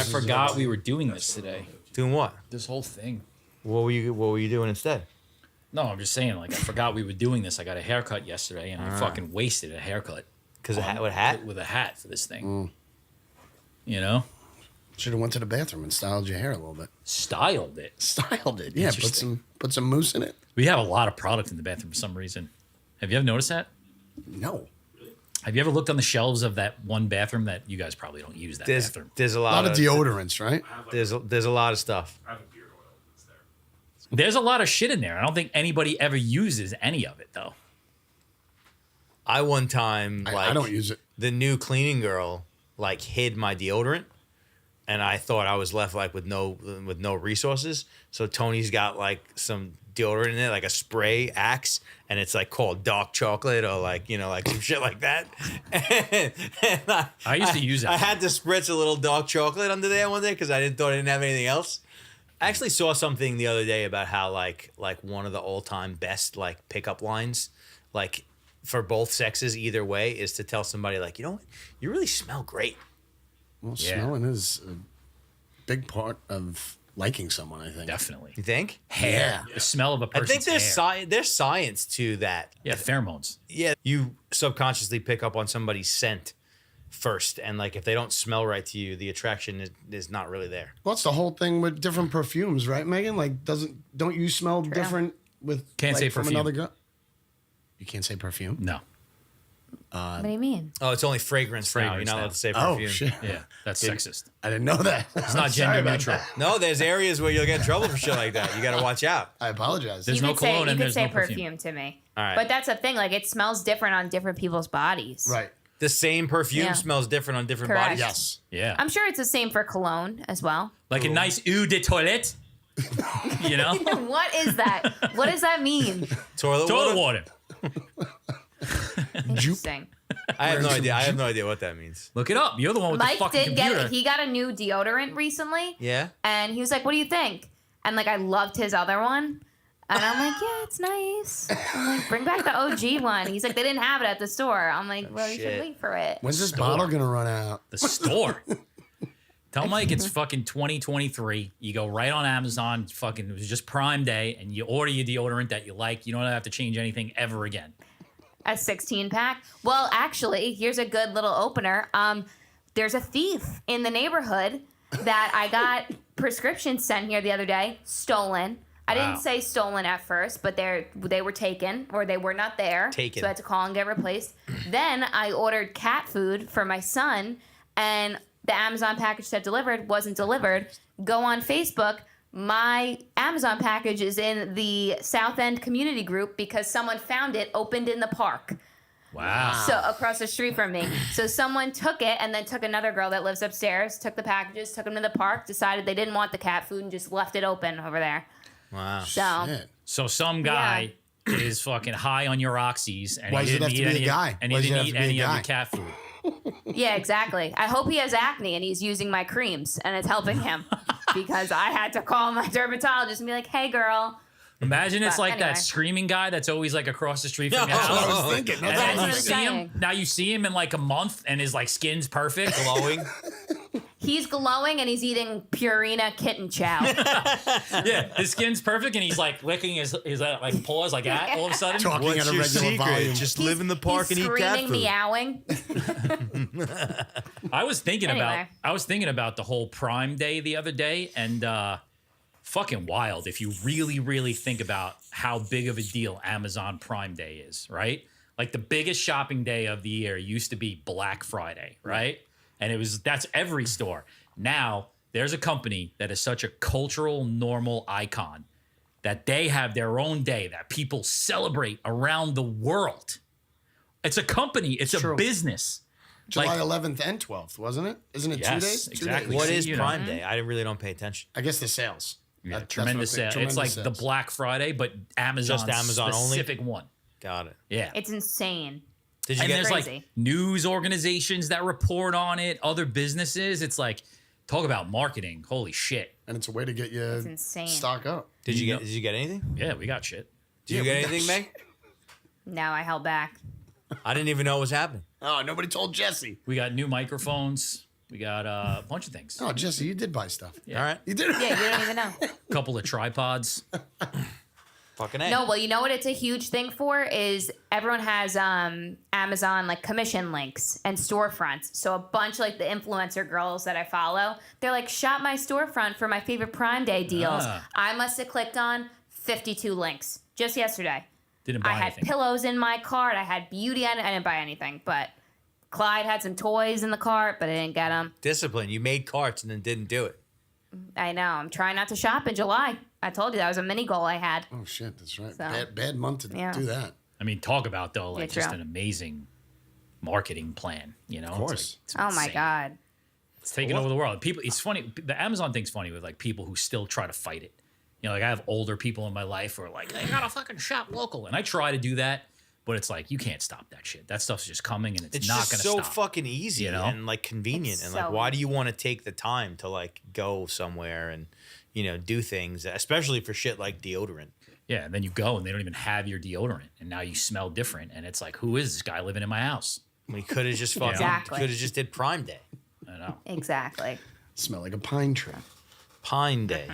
I forgot we were doing this today. Doing what? This whole thing. What were you doing instead? No, I'm just saying, like, I forgot we were doing this. I got a haircut yesterday, and I fucking wasted a haircut. Because with a hat? With a hat for this thing. You know? Should have went to the bathroom and styled your hair a little bit. Styled it. Styled it, yeah. Put some mousse in it. We have a lot of product in the bathroom for some reason. Have you ever noticed that? No. Have you ever looked on the shelves of that one bathroom that you guys probably don't use that bathroom? There's a A lot of deodorants, right? There's a lot of stuff. I have a beard oil that's there. There's a lot of shit in there. I don't think anybody ever uses any of it, though. I one time, I don't use it. The new cleaning girl, like, hid my deodorant. And I thought I was left like with no resources. So Tony's got like some deodorant in it, like a spray Axe, and it's like called dark chocolate or like, you know, like some shit like that. And I used to use it. I had to spritz a little dark chocolate under there one day because I didn't have anything else. I actually saw something the other day about how like one of the all-time best like pickup lines, like for both sexes either way, is to tell somebody like, you know what, you really smell great. Well, smelling is a big part of liking someone, I think. Definitely. You think? Hair. Yeah. The smell of a I person's think hair. there's science to that. Yeah, pheromones. Yeah, you subconsciously pick up on somebody's scent first, and like if they don't smell right to you, the attraction is not really there. Well, it's the whole thing with different perfumes, right, Megan? Like, don't you smell different with Can't say from perfume. another girl? You can't say perfume? No. What do you mean? Oh, it's only fragrance now. You're Fragrance not now. allowed to say Oh, perfume. shit. Yeah, that's sexist. I didn't know that. It's not gender neutral. No, there's areas where you'll get in trouble for shit like that. You got to watch out. I apologize. There's you no could say, cologne you and could there's say no perfume. to me. All right. But that's the thing. Like, it smells different on different people's bodies. Right. The same perfume Yeah. smells different on different Correct. bodies. Yes. Yeah. I'm sure it's the same for cologne as well. Like a nice eau de toilette. You know? What is that? What does that mean? Toilet Toilet water? water. Interesting. I have no idea. I have no idea what that means. Look it up. You're the one with the Mike fucking did computer. he got a new deodorant recently. Yeah. And he was like, what do you think? And like, I loved his other one. And I'm like, yeah, it's nice. I'm like, bring back the OG one. He's like, they didn't have it at the store. I'm like, well, you shit. should wait for it. When's this bottle going to run out? The store. Tell Mike it's fucking 2023. You go right on Amazon. Fucking, it was just Prime Day, and you order your deodorant that you like. You don't have to change anything ever again. A 16 pack. Well, actually, here's a good little opener. There's a thief in the neighborhood that I got prescriptions sent here the other day, stolen. I Wow. didn't say stolen at first, but they were taken or they were not there. Taken. So I had to call and get replaced. Then I ordered cat food for my son, and the Amazon package that wasn't delivered. Go on Facebook. My Amazon package is in the South End community group because someone found it opened in the park. Wow. So across the street from me. So someone took it and then took another girl that lives upstairs, took the packages, took them to the park, decided they didn't want the cat food and just left it open over there. Wow. So Shit. So some guy is fucking high on your oxys, and Why he does it didn't have to eat be a any, guy? and Why he does it didn't have eat to be a any of guy? your cat food. yeah, exactly. I hope he has acne and he's using my creams and it's helping him because I had to call my dermatologist and be like, hey girl. Imagine it's But like anyway. that screaming guy that's always like across the street from your That's what I house. was thinking. And That's then what I you was see him. saying. Now you see him in like a month, and his like skin's perfect. Glowing. He's glowing and he's eating Purina kitten chow. Yeah, his skin's perfect, and he's like licking his like paws like that. All of a sudden, Talking What's at a your regular secret? volume. Just live in the park He's and eat cat screaming, food. meowing. I was thinking Anyway. about the whole Prime Day the other day, and fucking wild if you really, really think about how big of a deal Amazon Prime Day is, right? Like the biggest shopping day of the year used to be Black Friday, right? And that's every store. Now there's a company that is such a cultural normal icon that they have their own day that people celebrate around the world. It's a company, it's a True. business. July Like- 11th and 12th, wasn't it? Isn't it Yes, 2 days? 2 exactly. days. What See, is you know. Prime Day? I really don't pay attention. I guess the sales. Yeah, That's tremendous what I sale. think. It's like Tremendous the sales. Black Friday, but Amazon Just Amazon only? specific one. Got it. Yeah. It's insane. Did you And get there's crazy. like news organizations that report on it, other businesses. It's like, talk about marketing. Holy shit. And it's a way to get you It's insane. stock up. Did you get anything? Yeah, we got shit. Did you get anything, Meg? No, I held back. I didn't even know what was happening. Oh, nobody told Jesse. We got new microphones. We got a bunch of things. Oh, Jesse, you did buy stuff. Yeah. All right. You did. Yeah, you don't even know. A couple of tripods. Fucking A. No, well, you know what it's a huge thing for is everyone has Amazon like commission links and storefronts. So a bunch like the influencer girls that I follow, they're like, shop my storefront for my favorite Prime Day deals. Ah. I must have clicked on 52 links just yesterday. Didn't buy I had anything. pillows in my cart. I had beauty. I didn't buy anything, but Clyde had some toys in the cart, but I didn't get them. Discipline. You made carts and then didn't do it. I know. I'm trying not to shop in July. I told you that was a mini goal I had. Oh shit, that's right. So- Bad month to Yeah. do that. I mean, talk about though, like Yeah, just true. an amazing marketing plan. You know, Of course. It's Oh my insane. God. It's taking over the world. People, it's funny. The Amazon thing's funny with like people who still try to fight it. You know, like I have older people in my life who are like, I gotta fucking shop local, and I try to do that, but it's like you can't stop that shit. That stuff's just coming, and it's not just gonna so stop. fucking easy you know? and like convenient. It's And like, so why do you want to take the time to like go somewhere and, do things, especially for shit like deodorant? Yeah, and then you go and they don't even have your deodorant, and now you smell different, and it's like, who is this guy living in my house? We could have just fucking, Exactly. could have just did Prime Day. I know. Exactly. Smell like a pine tree. Pine Day.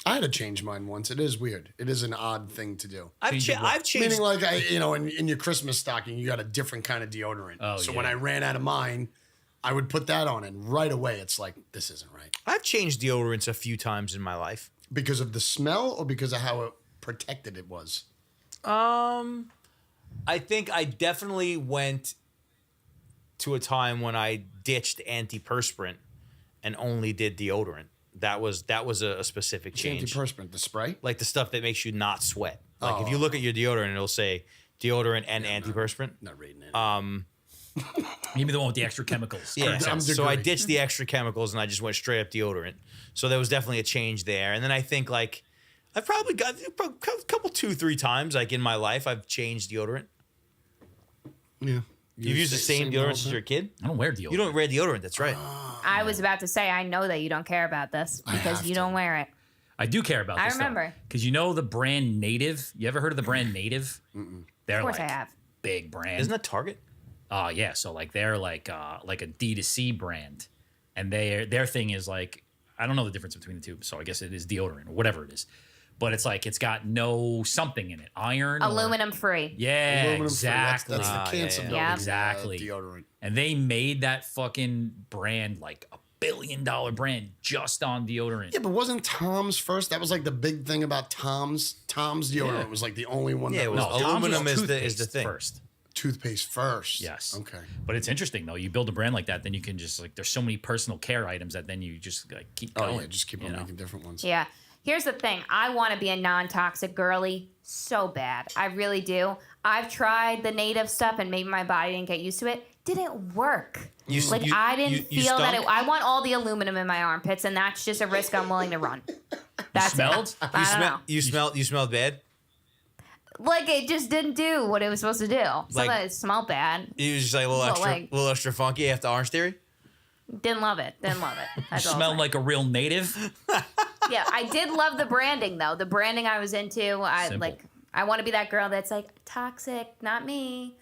I had to change mine once. It is weird. It is an odd thing to do. I've changed. Meaning, like, in your Christmas stocking, you got a different kind of deodorant. Oh, so yeah. when I ran out of mine, I would put that on, and right away, it's like, this isn't right. I've changed deodorants a few times in my life. Because of the smell or because of how protected it was? I think I definitely went to a time when I ditched antiperspirant and only did deodorant. That was a specific change. Antiperspirant, the spray? Like the stuff that makes you not sweat. Like if you Oh. look at your deodorant, it'll say deodorant and antiperspirant. Not reading it. Maybe the one with the extra chemicals. Yeah, I'm so I degree. ditched the extra chemicals and I just went straight up deodorant. So there was definitely a change there. And then I think like I've probably got a couple 2-3 times like in my life I've changed deodorant. Yeah. You've used the same deodorant since you're a kid? I don't wear deodorant. You don't wear deodorant, that's right. I was about to say, I know that you don't care about this because have you to. don't wear it. I do care about I this. remember. Because you know the brand Native? You ever heard of the brand Native? They're Of course like I have. big brand. Isn't that Target? Yeah, so like they're like a D2C brand, and their thing is like I don't know the difference between the two, so I guess it is deodorant or whatever it is, but it's like it's got no something in it, iron, or- Aluminum free. yeah, Aluminum free. exactly, That's the cancer yeah. building, Yeah. Exactly. deodorant. and they made that fucking brand like $1 billion brand just on deodorant. Yeah, but wasn't Tom's first? That was like the big thing about Tom's. Tom's deodorant Yeah. was like the only one Yeah, that it was was Tom's aluminum was is the toothpaste thing. first. toothpaste first. Yes. Okay. But it's interesting though. You build a brand like that, then you can just like there's so many personal care items that then you just like keep Oh going. yeah, just keep you on know? making different ones. Yeah. Here's the thing. I want to be a non-toxic girly so bad. I really do. I've tried the native stuff and maybe my body didn't get used to it. Didn't work. I didn't feel that stunk? I want all the aluminum in my armpits, and that's just a risk I'm willing to run. That's smelled? it. I don't know. You smelled bad? Like it just didn't do what it was supposed to do. Sometimes it smelled bad. You was just like a little Well, extra, like- little extra funky after Orange Theory? Didn't love it. Didn't love it. That's all I'm Smelled saying. like a real native. Yeah, I did love the branding though. The branding I was into. Simple. I want to be that girl that's like toxic, not me.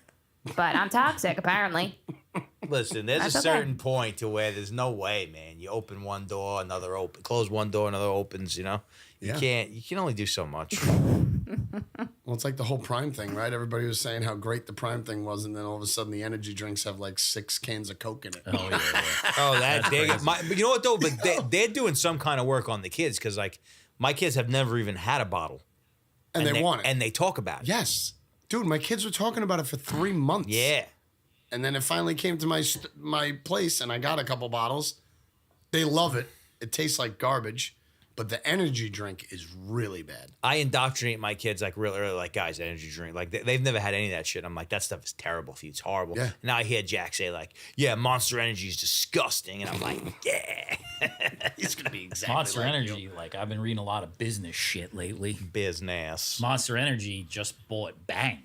But I'm toxic apparently. Listen, there's That's a okay. certain point to where there's no way, man. You open one door, another open. Close one door, another opens. You know, Yeah. You can only do so much. Well, it's like the whole Prime thing, right? Everybody was saying how great the Prime thing was, and then all of a sudden the energy drinks have like 6 cans of Coke in it. Oh yeah, yeah. Oh, but you know what though? But they're doing some kind of work on the kids because like my kids have never even had a bottle, and they want it. and they talk about it. Yes. Dude, my kids were talking about it for 3 months. Yeah. And then it finally came to my place, and I got a couple bottles. They love it. It tastes like garbage, but the energy drink is really bad. I indoctrinate my kids like real early, like guys, energy drink. Like they've never had any of that shit. I'm like, that stuff is terrible for you. It's horrible. Yeah. Now I hear Jack say like, yeah, Monster Energy is disgusting, and I'm like, yeah, he's gonna be exactly Monster like Energy. Like I've been reading a lot of business shit lately. you. Business. Monster Energy just bought Bang,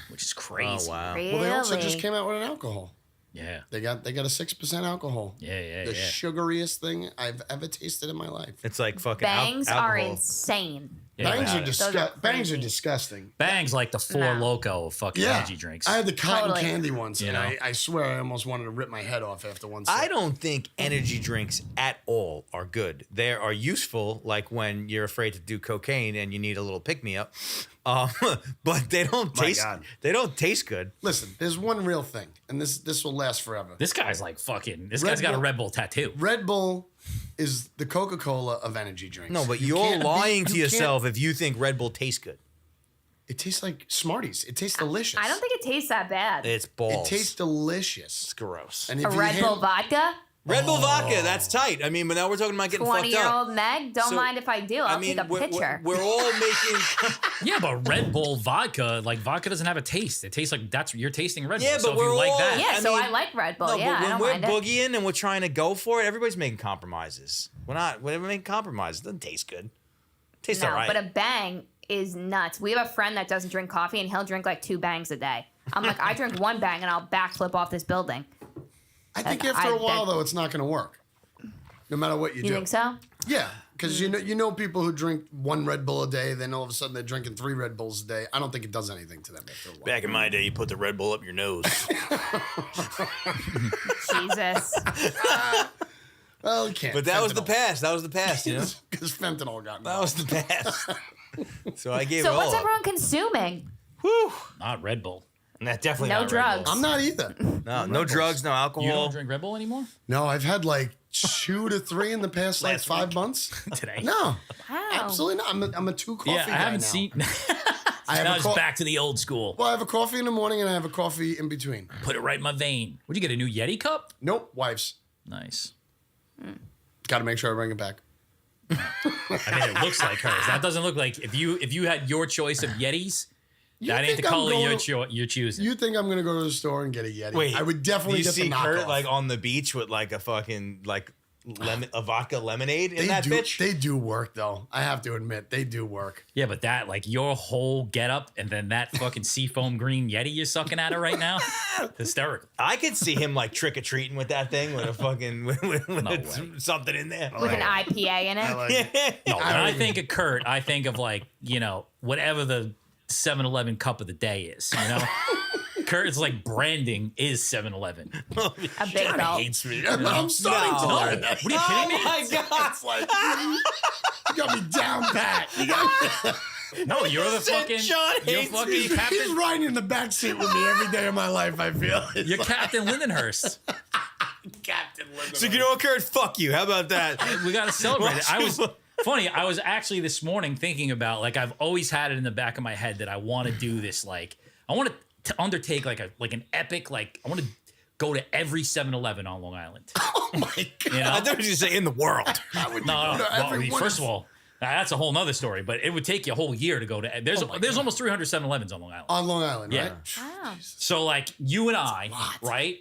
which is crazy. Oh wow. Really? Well, they also just came out with an alcohol. Yeah. They got a 6% alcohol. Yeah. The sugariest thing I've ever tasted in my life. It's like fucking Bangs are alcohol. insane. Yeah, Bangs are Those are Bangs are crazy. disgusting. Bang's like the Four No. Loco of fucking Yeah, energy drinks. I had the cotton Totally. candy once, You and know? I swear I almost wanted to rip my head off after one sip. I don't think energy drinks at all are good. They are useful, like when you're afraid to do cocaine and you need a little pick me up. But they don't My taste. God. They don't taste good. Listen, there's one real thing, and this will last forever. This guy's like fucking. This Red guy's got a Bull- Red Bull tattoo. Red Bull is the Coca-Cola of energy drinks. No, but You you're can't lying beat- to you can't- yourself if you think Red Bull tastes good. It tastes like Smarties. It tastes delicious. I don't think it tastes that bad. It's it balls. tastes delicious. It's gross. And A if you Red Bull hand- vodka? Red Bull vodka, that's tight. I mean, but now we're talking about getting fucked up. 20-year-old Meg? Don't So, mind if I do. I'll take a picture. We're all making. Yeah, but Red Bull vodka, like vodka doesn't have a taste. It tastes like you're tasting Red Bull. Yeah, so but if you we're like all- that, Yeah, I so mean, I like Red Bull. No, Yeah, but I when don't we're mind it. boogieing and we're trying to go for it, everybody's making compromises. We're making compromises. It doesn't taste good. Tastes No, all right. but a bang is nuts. We have a friend that doesn't drink coffee, and he'll drink like 2 bangs a day. I'm like, I drink 1 bang, and I'll backflip off this building. I think I- after a while, that- though, it's not going to work. No matter what you You do. think so? Yeah, because you know people who drink 1 Red Bull a day, then all of a sudden they're drinking 3 Red Bulls a day. I don't think it does anything to them after a while. Back in my day, you put the Red Bull up your nose. Jesus. Well, you can't. But that was the Fentanyl. past. That was the past, you know? Because fentanyl got me. That was the past. So I gave So it all what's up. everyone consuming? Whew. not Red Bull. And that definitely No not Red drugs. Bull. I'm not either. No drugs, no You alcohol. don't drink Red Bull anymore No, I've had like 2 to 3 in the past like Last 5 week. months. today. No, Wow. absolutely not. I'm a 2 coffee Yeah, I guy haven't now. seen. I have now a it's co- back to the old school. Well, I have a coffee in the morning and I have a coffee in between. Put it right in my vein. Would you get a new Yeti cup? Nope, wives. Nice. Got to make sure I bring it back. I mean, it looks like hers. That doesn't look like if you had your choice of Yetis. That ain't the think I'm color going- you're choosing. You think I'm gonna go to the store and get a Yeti? Wait, I would definitely do you get see the Kurt knockoff. like on the beach with like a fucking like a vodka lemonade in they that do, bitch? They do work though. I have to admit, they do work. Yeah, but that like your whole getup and then that fucking seafoam green Yeti you're sucking at it right now, hysterical. I could see him like trick or treating with that thing with a fucking with No way. something in there. With an IPA in it. I like it. No, when I I don't think of Kurt, I think of like whatever the 7-Eleven cup of the day is. You know, Kurt's like branding is 7-Eleven. A big belt. hates me. I'm starting to No. learn that. What are you kidding me? Oh my god! It's like you got me down pat. You got No, you're the said fucking. John You're hates fucking he's Captain. riding in the back seat with me every day of my life. I feel it's You're like, Captain Lindenhurst. Captain Lindemann. So you know what, Kurt? Fuck you. How about that? We got to celebrate it. I was funny. I was actually this morning thinking about like I've always had it in the back of my head that I want to do this. Like I want to undertake like an epic like I want to go to every 7-Eleven on Long Island. Oh my god! You know? I thought you say in the world. How would you No, go to well, every one first of- of all, that's a whole nother story. But it would take you a whole year to go to. There's almost 300 7-Elevens on Long Island. on Long Island, Yeah. right? Wow. So like you and I, lot. right?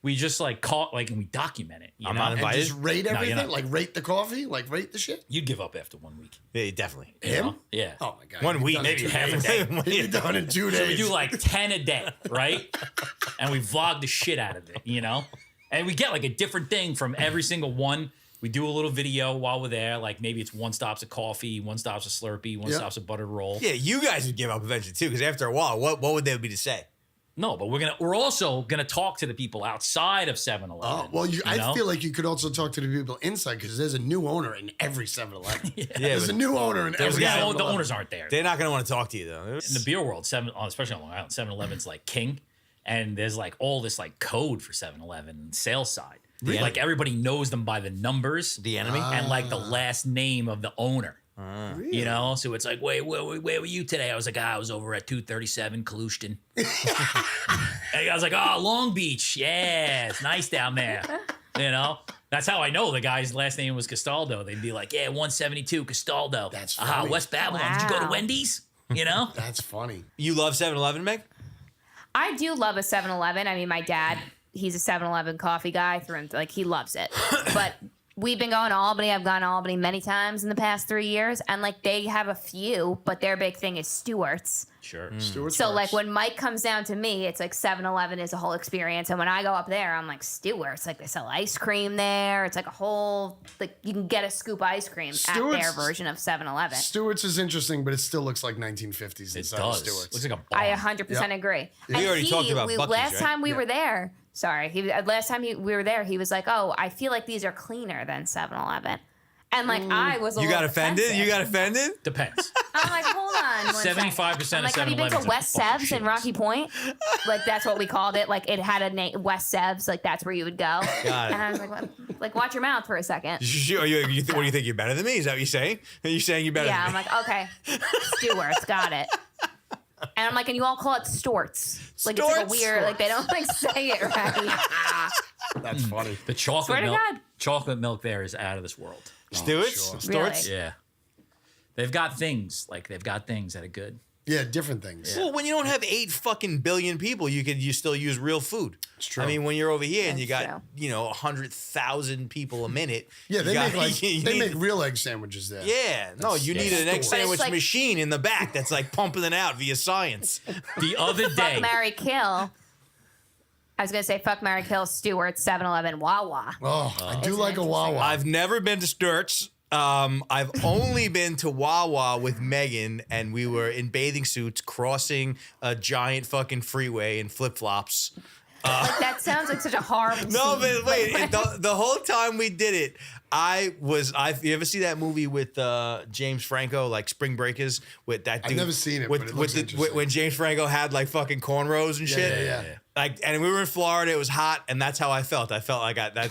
We just like caught like and we document it. You I'm know? not And invited. just rate you're everything, not. like rate the coffee, like rate the shit. You'd give up after 1 week. Yeah, definitely. Him? Yeah. Oh my god! 1 He'd be week, done in maybe 2 half a days. day. He'd be done in 2 days. We do like 10 a day, right? And we vlog the shit out of it, you know? And we get like a different thing from every single one. We do a little video while we're there. Like maybe it's one stop's a coffee, one stop's a Slurpee, one Yeah. stop's a buttered roll. Yeah, you guys would give up eventually too, because after a while, what would there be to say? No, but we're also gonna talk to the people outside of 7-Eleven. Oh, well, I know? feel like you could also talk to the people inside because there's a new owner in every 7-Eleven. Yeah, There's a but new owner in every yeah, 7-Eleven. the owners aren't there. they're not going to want to talk to you though. In the beer world, especially on Long Island, 7-Eleven's like king, and there's like all this like code for 7-Eleven and sales side. Really? Like everybody knows them by the numbers, The enemy? and like the last name of the owner. Really? You know, so it's like, wait, where were you today? I was like, I was over at 237 Kalushton. And I was like, oh, Long Beach. Yeah, it's nice down there. You know, that's how I know the guy's last name was Castaldo. They'd be like, yeah, 172 Castaldo. That's Aha, funny. West Babylon. Did you go to Wow. Wendy's? You know? That's funny. You love 7-Eleven, Meg? I do love a 7-Eleven. I mean, my dad, he's a 7-Eleven coffee guy through and like he loves it. But we've been going to Albany. I've gone to Albany many times in the past 3 years, and like they have a few, but their big thing is Stewart's. Sure. Stewart's So works. like when Mike comes down to me, it's like 7-Eleven is a whole experience, and when I go up there, I'm like Stewart's. Like they sell ice cream there. It's like a whole like you can get a scoop ice cream at their Stewart's- version of 7-Eleven. Stewart's is interesting, but it still looks like 1950s It inside does. Stewart's. Looks like a I bomb. 100% agree. We already talked about Buc-ee's, last right? time we were there. Sorry, last time we were there, he was like, "Oh, I feel like these are cleaner than 7-Eleven," and like I was. You got offended? defensive. You got offended? Depends. I'm like, hold on. 75% I'm of like, have you been 7-Elevens to are West fucking Sebs in shit. Rocky Point? Like that's what we called it. Like it had a name, West Sebs. Like that's where you would go. Got it. And I was like, what? Like watch your mouth for a second. What do you think? You're better than me? Is that what you're saying? Are you saying you're better Yeah, than I'm me? like, okay, Stewart's got it. And I'm like, and you all call it Storts. Like it's like a Storts? weird, like they don't like say it right. That's funny. The chocolate Swear to milk. God. Chocolate milk there is out of this world. Stewart's? sure. Stewart's? Really? Yeah. They've got things that are good. Yeah, different things. Well, when you don't have 8 fucking billion people, you still use real food. It's true. I mean, when you're over here and you That's got true. 100,000 people a minute. Yeah, you they got- make like you they need- make real egg sandwiches there. Yeah, no, you need an egg But it's sandwich like- machine in the back that's like pumping it out via science. The other day, Fuck, marry, kill. I was gonna say fuck, marry, kill. Stewart's, 7-Eleven, Wawa. Oh, I do Isn't like a it Wawa. I've never been to Stewart's. I've only been to Wawa with Megan, and we were in bathing suits crossing a giant fucking freeway in flip flops. Like that sounds like such a horrible. No, scene. but wait, the whole time we did it, you ever see that movie with James Franco, like Spring Breakers, with that dude? never seen it, with, but it with looks the, interesting. when James Franco had like fucking cornrows and shit. yeah. Like, and we were in Florida. It was hot, and that's how I felt. I felt like I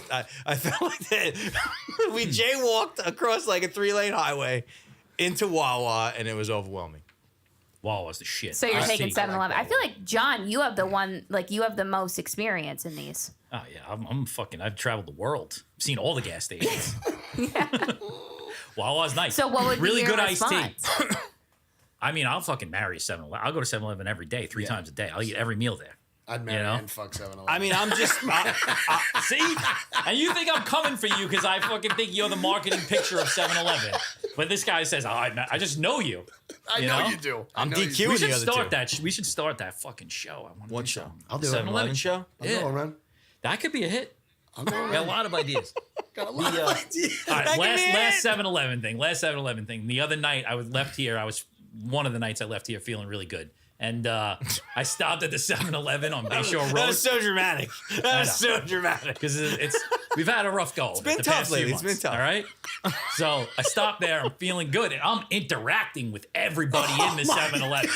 felt like that. We jaywalked across like a 3-lane highway into Wawa, and it was overwhelming. Wawa's the shit. So you're I taking see- 7-Eleven. I feel like John, you have the one, like you have the most experience in these. Oh yeah, I'm fucking. I've traveled the world. I've seen all the gas stations. Wawa's nice. So what would really be your good iced tea? response? I mean, I'll fucking marry 7-Eleven. I'll go to 7-Eleven every day, 3 times a day. I'll eat every meal there. I'd marry You know? and fuck 7-Eleven. I mean, I'm just. See? And you think I'm coming for you because I fucking think you're the marketing picture of 7-Eleven. But this guy says, oh, I just know you. I you know know? you do. I'm I know you DQ. do. We the should other start two. that. We should start that fucking show. I want What to show? I'll do it. 7-Eleven show? I'm Yeah. going, man. That could be a hit. I'm going, We got a man. lot of ideas. Got a lot of ideas. All right, That could be it. last 7-Eleven thing. Last 7-Eleven thing. The other night I was left here. One of the nights I left here feeling really good. And I stopped at the 7-Eleven on Bayshore That Road was so dramatic. That was so dramatic. because we've had a rough go. It's been tough lately. It's been tough. All right. So I stopped there. I'm feeling good, and I'm interacting with everybody in the 7-Eleven.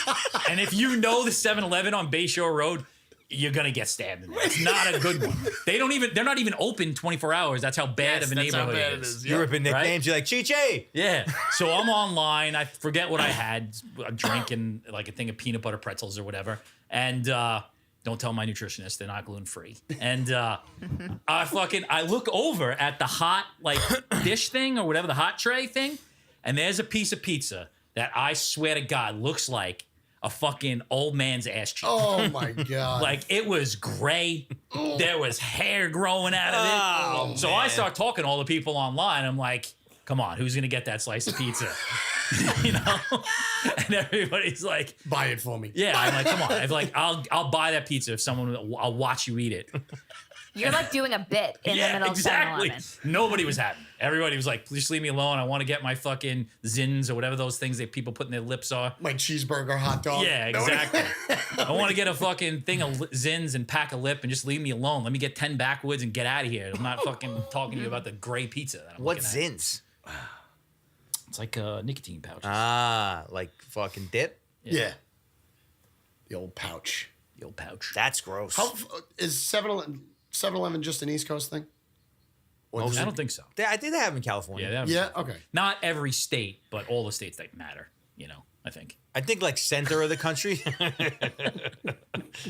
And if you know the 7-Eleven on Bayshore Road, you're gonna get stabbed in there. It's not a good one. They're not even open 24 hours. That's how bad of a That's how neighborhood bad it is. You're ripping Right? nicknames. You're like, Chiche. Yeah. So I'm online. I forget what I had. A drink and like a thing of peanut butter pretzels or whatever. And don't tell my nutritionist they're not gluten free. And I look over at the hot like dish thing or whatever, the hot tray thing, and there's a piece of pizza that I swear to God looks like a fucking old man's ass cheek. Oh my god! Like it was gray. There was hair growing out of it. Oh, So I start talking to all the people online. I'm like, come on, who's gonna get that slice of pizza? You know? And everybody's like, buy it for me. yeah. I'm like, come on. I'm like, I'll buy that pizza if I'll watch you eat it. You're like doing a bit in the middle exactly. of 7-Eleven. Nobody was happy. Everybody was like, please leave me alone. I want to get my fucking zins or whatever those things that people put in their lips are. My cheeseburger, hot dog. Yeah, No, exactly. I want to get a fucking thing of zins and pack a lip and just leave me alone. Let me get 10 backwoods and get out of here. I'm not fucking talking to you about the gray pizza that I'm What's looking at. Zins? It's like nicotine pouches. Like fucking dip? Yeah. The old pouch. The old pouch. That's gross. How is 7-Eleven just an East Coast thing? Or does I it- don't think so. I think they have in California. Yeah, that was, Yeah. Okay. Not every state, but all the states that matter, you know, I think. I think like center of the country.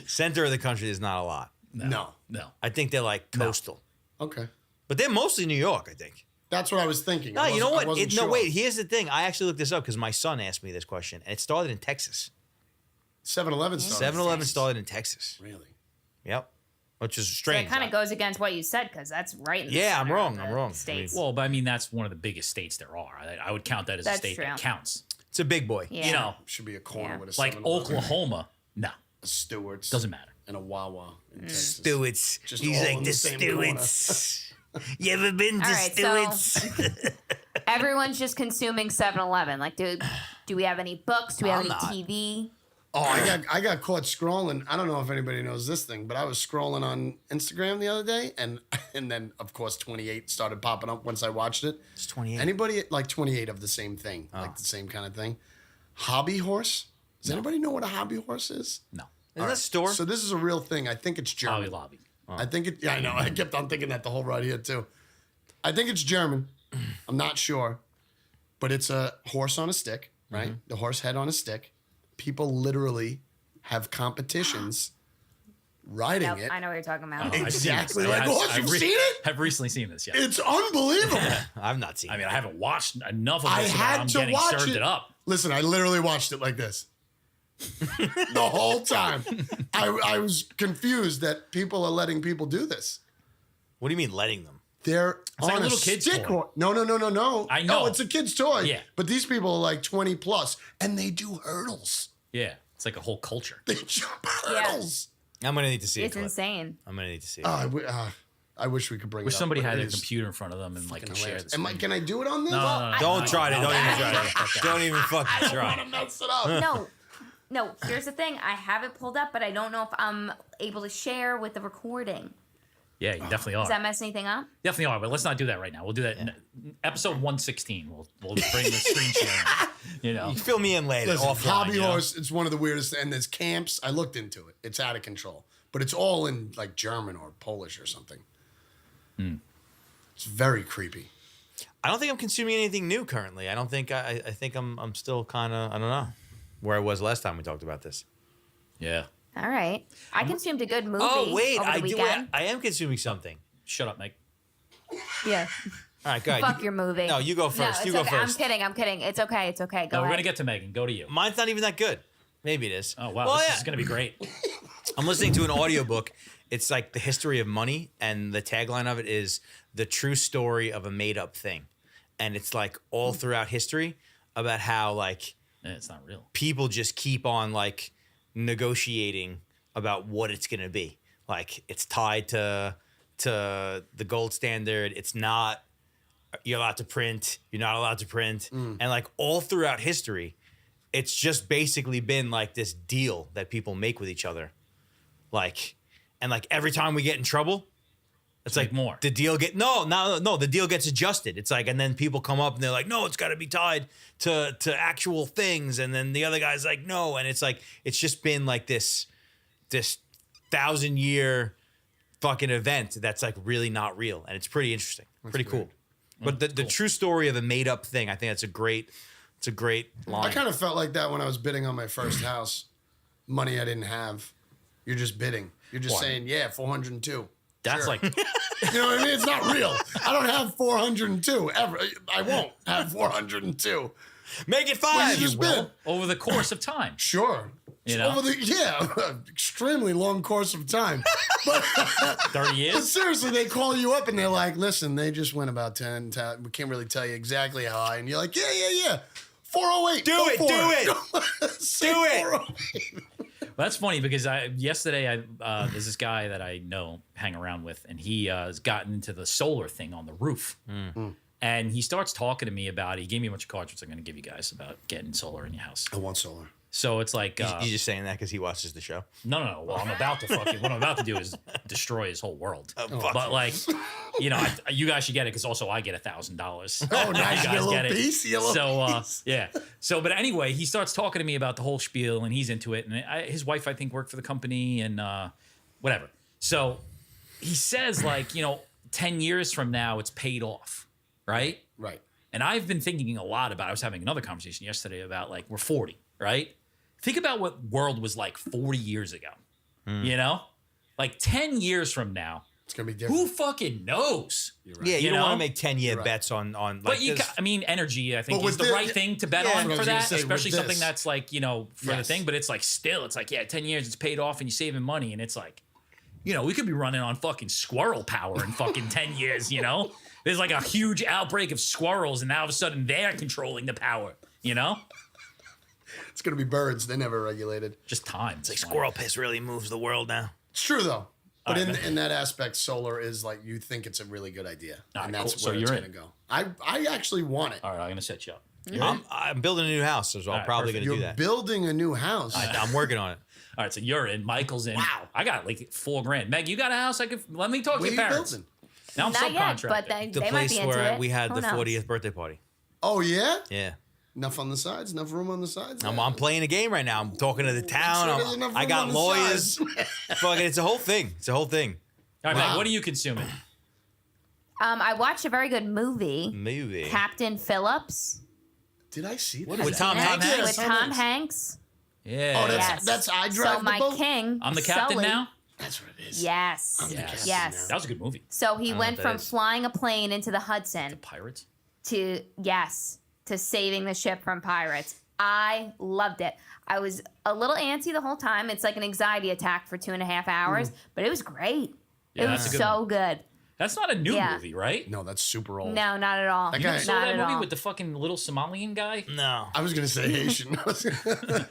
Center of the country is not a lot. No. No. I think they're like coastal. Okay. But they're mostly New York, I think. That's what I was thinking. No, I you know wasn't- I what? wasn't No, sure. wait. Here's the thing. I actually looked this up because my son asked me this question, and it started in Texas. 7-Eleven started. 7-Eleven started in Texas. Really? Yep. which is So strange. it kind of goes against what you said because that's right. In the Yeah, I'm center wrong, of the I'm wrong. States. Well, but I mean, that's one of the biggest states there are. I would count that as a That's state true. that counts. It's a big boy. yeah. You know, Should be a corner Yeah. with a like 7-Eleven, Oklahoma, no, a Stewart's, doesn't matter. and a Wawa in Texas. Stewart's. Just He's all like in the the same Stewart's. You ever been to All right, Stewart's? Everyone's just consuming 7-Eleven. Like, do we have any books? Do we have I'm any not. TV? Oh, I got caught scrolling. I don't know if anybody knows this thing, but I was scrolling on Instagram the other day, and then of course 28 started popping up once I watched it. It's 28. Anybody like 28 of the same thing, Oh. like the same kind of thing? Hobby horse. Does anybody know what a hobby horse is? No, Isn't that a store? So this is a real thing. I think it's German. Hobby Lobby. I think it. Yeah, I know. I kept on thinking that the whole ride here too. I think it's German. I'm not sure, but it's a horse on a stick, right? Mm-hmm. The horse head on a stick. People literally have competitions riding Nope, it. I know what you're talking about. I've seen Exactly this. like horse. I've You've seen it? I've recently seen this. Yeah, It's unbelievable. I've not seen I it. mean, I haven't watched enough of I this. so had I'm to getting watch served it. it up. Listen, I literally watched it like this. The whole time. I was confused that people are letting people do this. What do you mean letting them? They're like on a a little kid's stick. toy. No. I know. Oh, it's a kid's toy. Yeah. But these people are like 20 plus, and they do hurdles. Yeah, it's like a whole culture. They jump hurdles. I'm gonna need to see It's a clip. insane. I'm gonna need to see it. I wish we could bring Wish it up. somebody but had it a is computer in front of them and like fucking could share hilarious. this. Can I do it on this? Don't try it. Don't even try Fuck it. that. Don't even fucking try it. Mess it up. No. Here's the thing. I have it pulled up, but I don't know if I'm able to share with the recording. Yeah, you definitely are. Does that mess anything up? Definitely are, but let's not do that right now. We'll do that in episode 116. We'll bring the screen sharing. You know, You fill me in later. Listen, offline, hobby you know? horse, it's one of the weirdest. And there's camps. I looked into it. It's out of control. But it's all in like German or Polish or something. It's very creepy. I don't think I'm consuming anything new currently. I don't think I think I'm still kind of I don't know where I was last time we talked about this. yeah. All right. I consumed a good movie. Oh wait, over the I do. weekend. I am consuming something. Shut up, Meg. Yeah. All right, go ahead. Fuck your movie. No, you go No, first. it's You go okay. first. I'm kidding. It's okay. Go No, we're ahead. gonna get to Megan. Go to you. Mine's not even that good. Maybe it is. Oh wow, Well, this yeah. is gonna be great. I'm listening to an audiobook. It's like the history of money, and the tagline of it is the true story of a made up thing. And it's like all throughout history about how like It's not real. people just keep on like negotiating about what it's gonna be. Like it's tied to the gold standard. It's not you're allowed to print, you're not allowed to print. And like all throughout history, it's just basically been like this deal that people make with each other. Like and like every time we get in trouble, it's Make like more. the deal the deal gets adjusted. It's like and then people come up and they're like, no, it's got to be tied to actual things, and then the other guy's like, no, and it's like it's just been like this 1,000-year fucking event that's like really not real, and it's pretty interesting, pretty cool. But the true story of a made up thing, I think it's a great line. I kind of felt like that when I was bidding on my first house. Money I didn't have. You're just bidding. You're just What? saying, yeah, 402. That's Sure. like You know what I mean? It's not real. I don't have 402 ever. I won't have 402. Make it Well, 5. you just bid. over the course of time. Sure. You know? Extremely long course of time. But 30 But years. seriously, they call you up and they're like, listen, they just went about 10. We can't really tell you exactly how high. And you're like, yeah. 408. Do Go it, for do it. Say Do it. 408. Well, that's funny because yesterday there's this guy that I know, hang around with, and he has gotten into the solar thing on the roof. And he starts talking to me about it. He gave me a bunch of cards, which I'm going to give you guys about getting solar in your house. I want solar. So it's like, You're just saying that because he watches the show. no. Well, I'm about to what I'm about to do is destroy his whole world. fuck. But like, you know, you guys should get it because also I get $1,000. Oh, nice. You get a little piece. You get a little So piece. yeah. So, but anyway, he starts talking to me about the whole spiel, and he's into it. And his wife, I think, worked for the company, and whatever. So he says, like, 10 years from now, it's paid off, right? Right. And I've been thinking a lot about. I was having another conversation yesterday about like we're 40, right? Think about what world was like 40 years ago. You know, like 10 years from now, It's going to be different. who fucking knows? Right. Yeah, you You don't know? want to make 10-year Right. bets on like But this. I mean, energy, I think, But is with the the- right thing to bet Yeah, on that's what I for was gonna that, say, with especially something this. that's like, for the Yes. thing. But it's like still, it's like, yeah, 10 years, it's paid off and you're saving money. And it's like, You know, we could be running on fucking squirrel power in fucking 10 years, you know? There's like a huge outbreak of squirrels, and now all of a sudden they're controlling the power, you know? It's gonna be birds. They're never regulated. Just time. It's like squirrel piss really moves the world now. It's true though. But All right, in that aspect, solar is like you think it's a really good idea, All right, and that's cool. So where it's you're gonna in. go. I actually want it. All right, I'm going to set you up. I'm building a new house, so I'm right, probably perfect. going to You're do that. building a new house. I'm working on it. All right, so you're in. Michael's in. Wow. I got like $4,000. Meg, you got a house? Let me talk to Where your you parents. building? Now I'm Not yet, subcontracting. but The they might place be into where it. we had Who the knows? 40th birthday party. Oh yeah. Yeah. Enough on the sides. Enough room on the sides. I'm playing a game right now. I'm talking to the town. sure there's enough I room got on the lawyers. sides. Fucking, it's a whole thing. It's a whole thing. All right, Meg, Wow. what are you consuming? I watched a very good movie, Movie. Captain Phillips, Did I see that? What is With that? Tom Hanks? Yeah, with Tom Hanks. Yeah. Oh, that's Yes. that's I drive So the my boat. king. I'm the captain Sully, now? That's what it is. Yes. I'm the Yes. captain Yes. That was a good movie. So he know went what that from is. flying a plane into the Hudson Pirates? to to saving the ship from pirates. I loved it. I was a little antsy the whole time. It's like an anxiety attack for 2.5 hours, but it was great. Yeah, it that's was a good so good. That's not a new Yeah. movie, right? No, that's super old. No, not at all. That You guy- never saw Not that at movie all. with the fucking little Somalian guy? No. I was gonna say Haitian.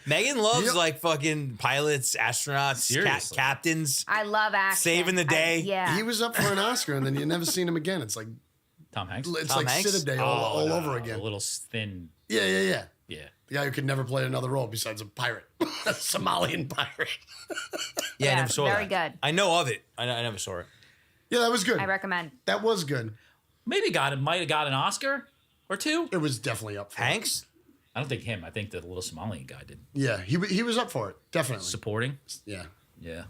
Megan loves Yep. like fucking pilots, astronauts, Seriously. captains. I love action. Saving the day. Yeah. He was up for an Oscar, and then you never seen him again. It's like Tom Hanks? Tom Hanks? Sit a Day all no, over no, again. A little thin. Yeah. Yeah. The guy who could never play another role besides a pirate, a Somalian pirate. Yeah, I Yeah, never saw very that. good. I know of it. I never saw it. Yeah, that was good. I recommend. That was good. Maybe might have got an Oscar or two. It was definitely up for it. Hanks? I don't think him. I think the little Somalian guy did. Yeah, he was up for it. Definitely. Supporting? Yeah. Yeah.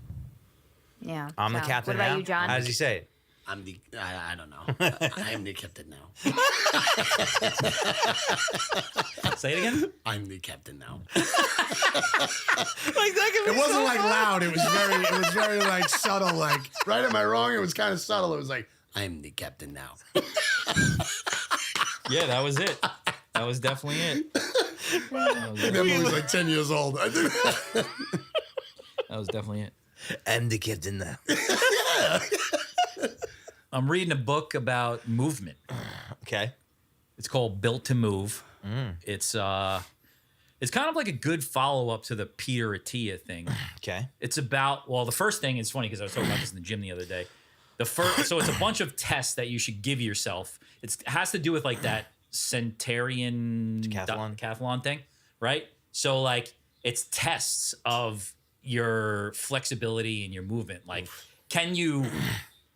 Yeah. I'm the So, captain What about now. you, John? How does he say it? I'm the. I don't know. I am the captain now. Say it again? I'm the captain now. Like that could It wasn't like loud. It was very like subtle. Like, right? Am I wrong? It was kind of subtle. It was like, I'm the captain now. Yeah, that was it. That was definitely it. That movie's like 10 years old. I think. That was definitely it. I'm the captain now. I'm reading a book about movement. Okay. It's called Built to Move. It's kind of like a good follow-up to the Peter Attia thing. Okay. It's about, well, the first thing is funny because I was talking about this in the gym the other day. So it's a bunch of tests that you should give yourself. It has to do with like that centurion decathlon thing, right? So like it's tests of your flexibility and your movement. Like, can you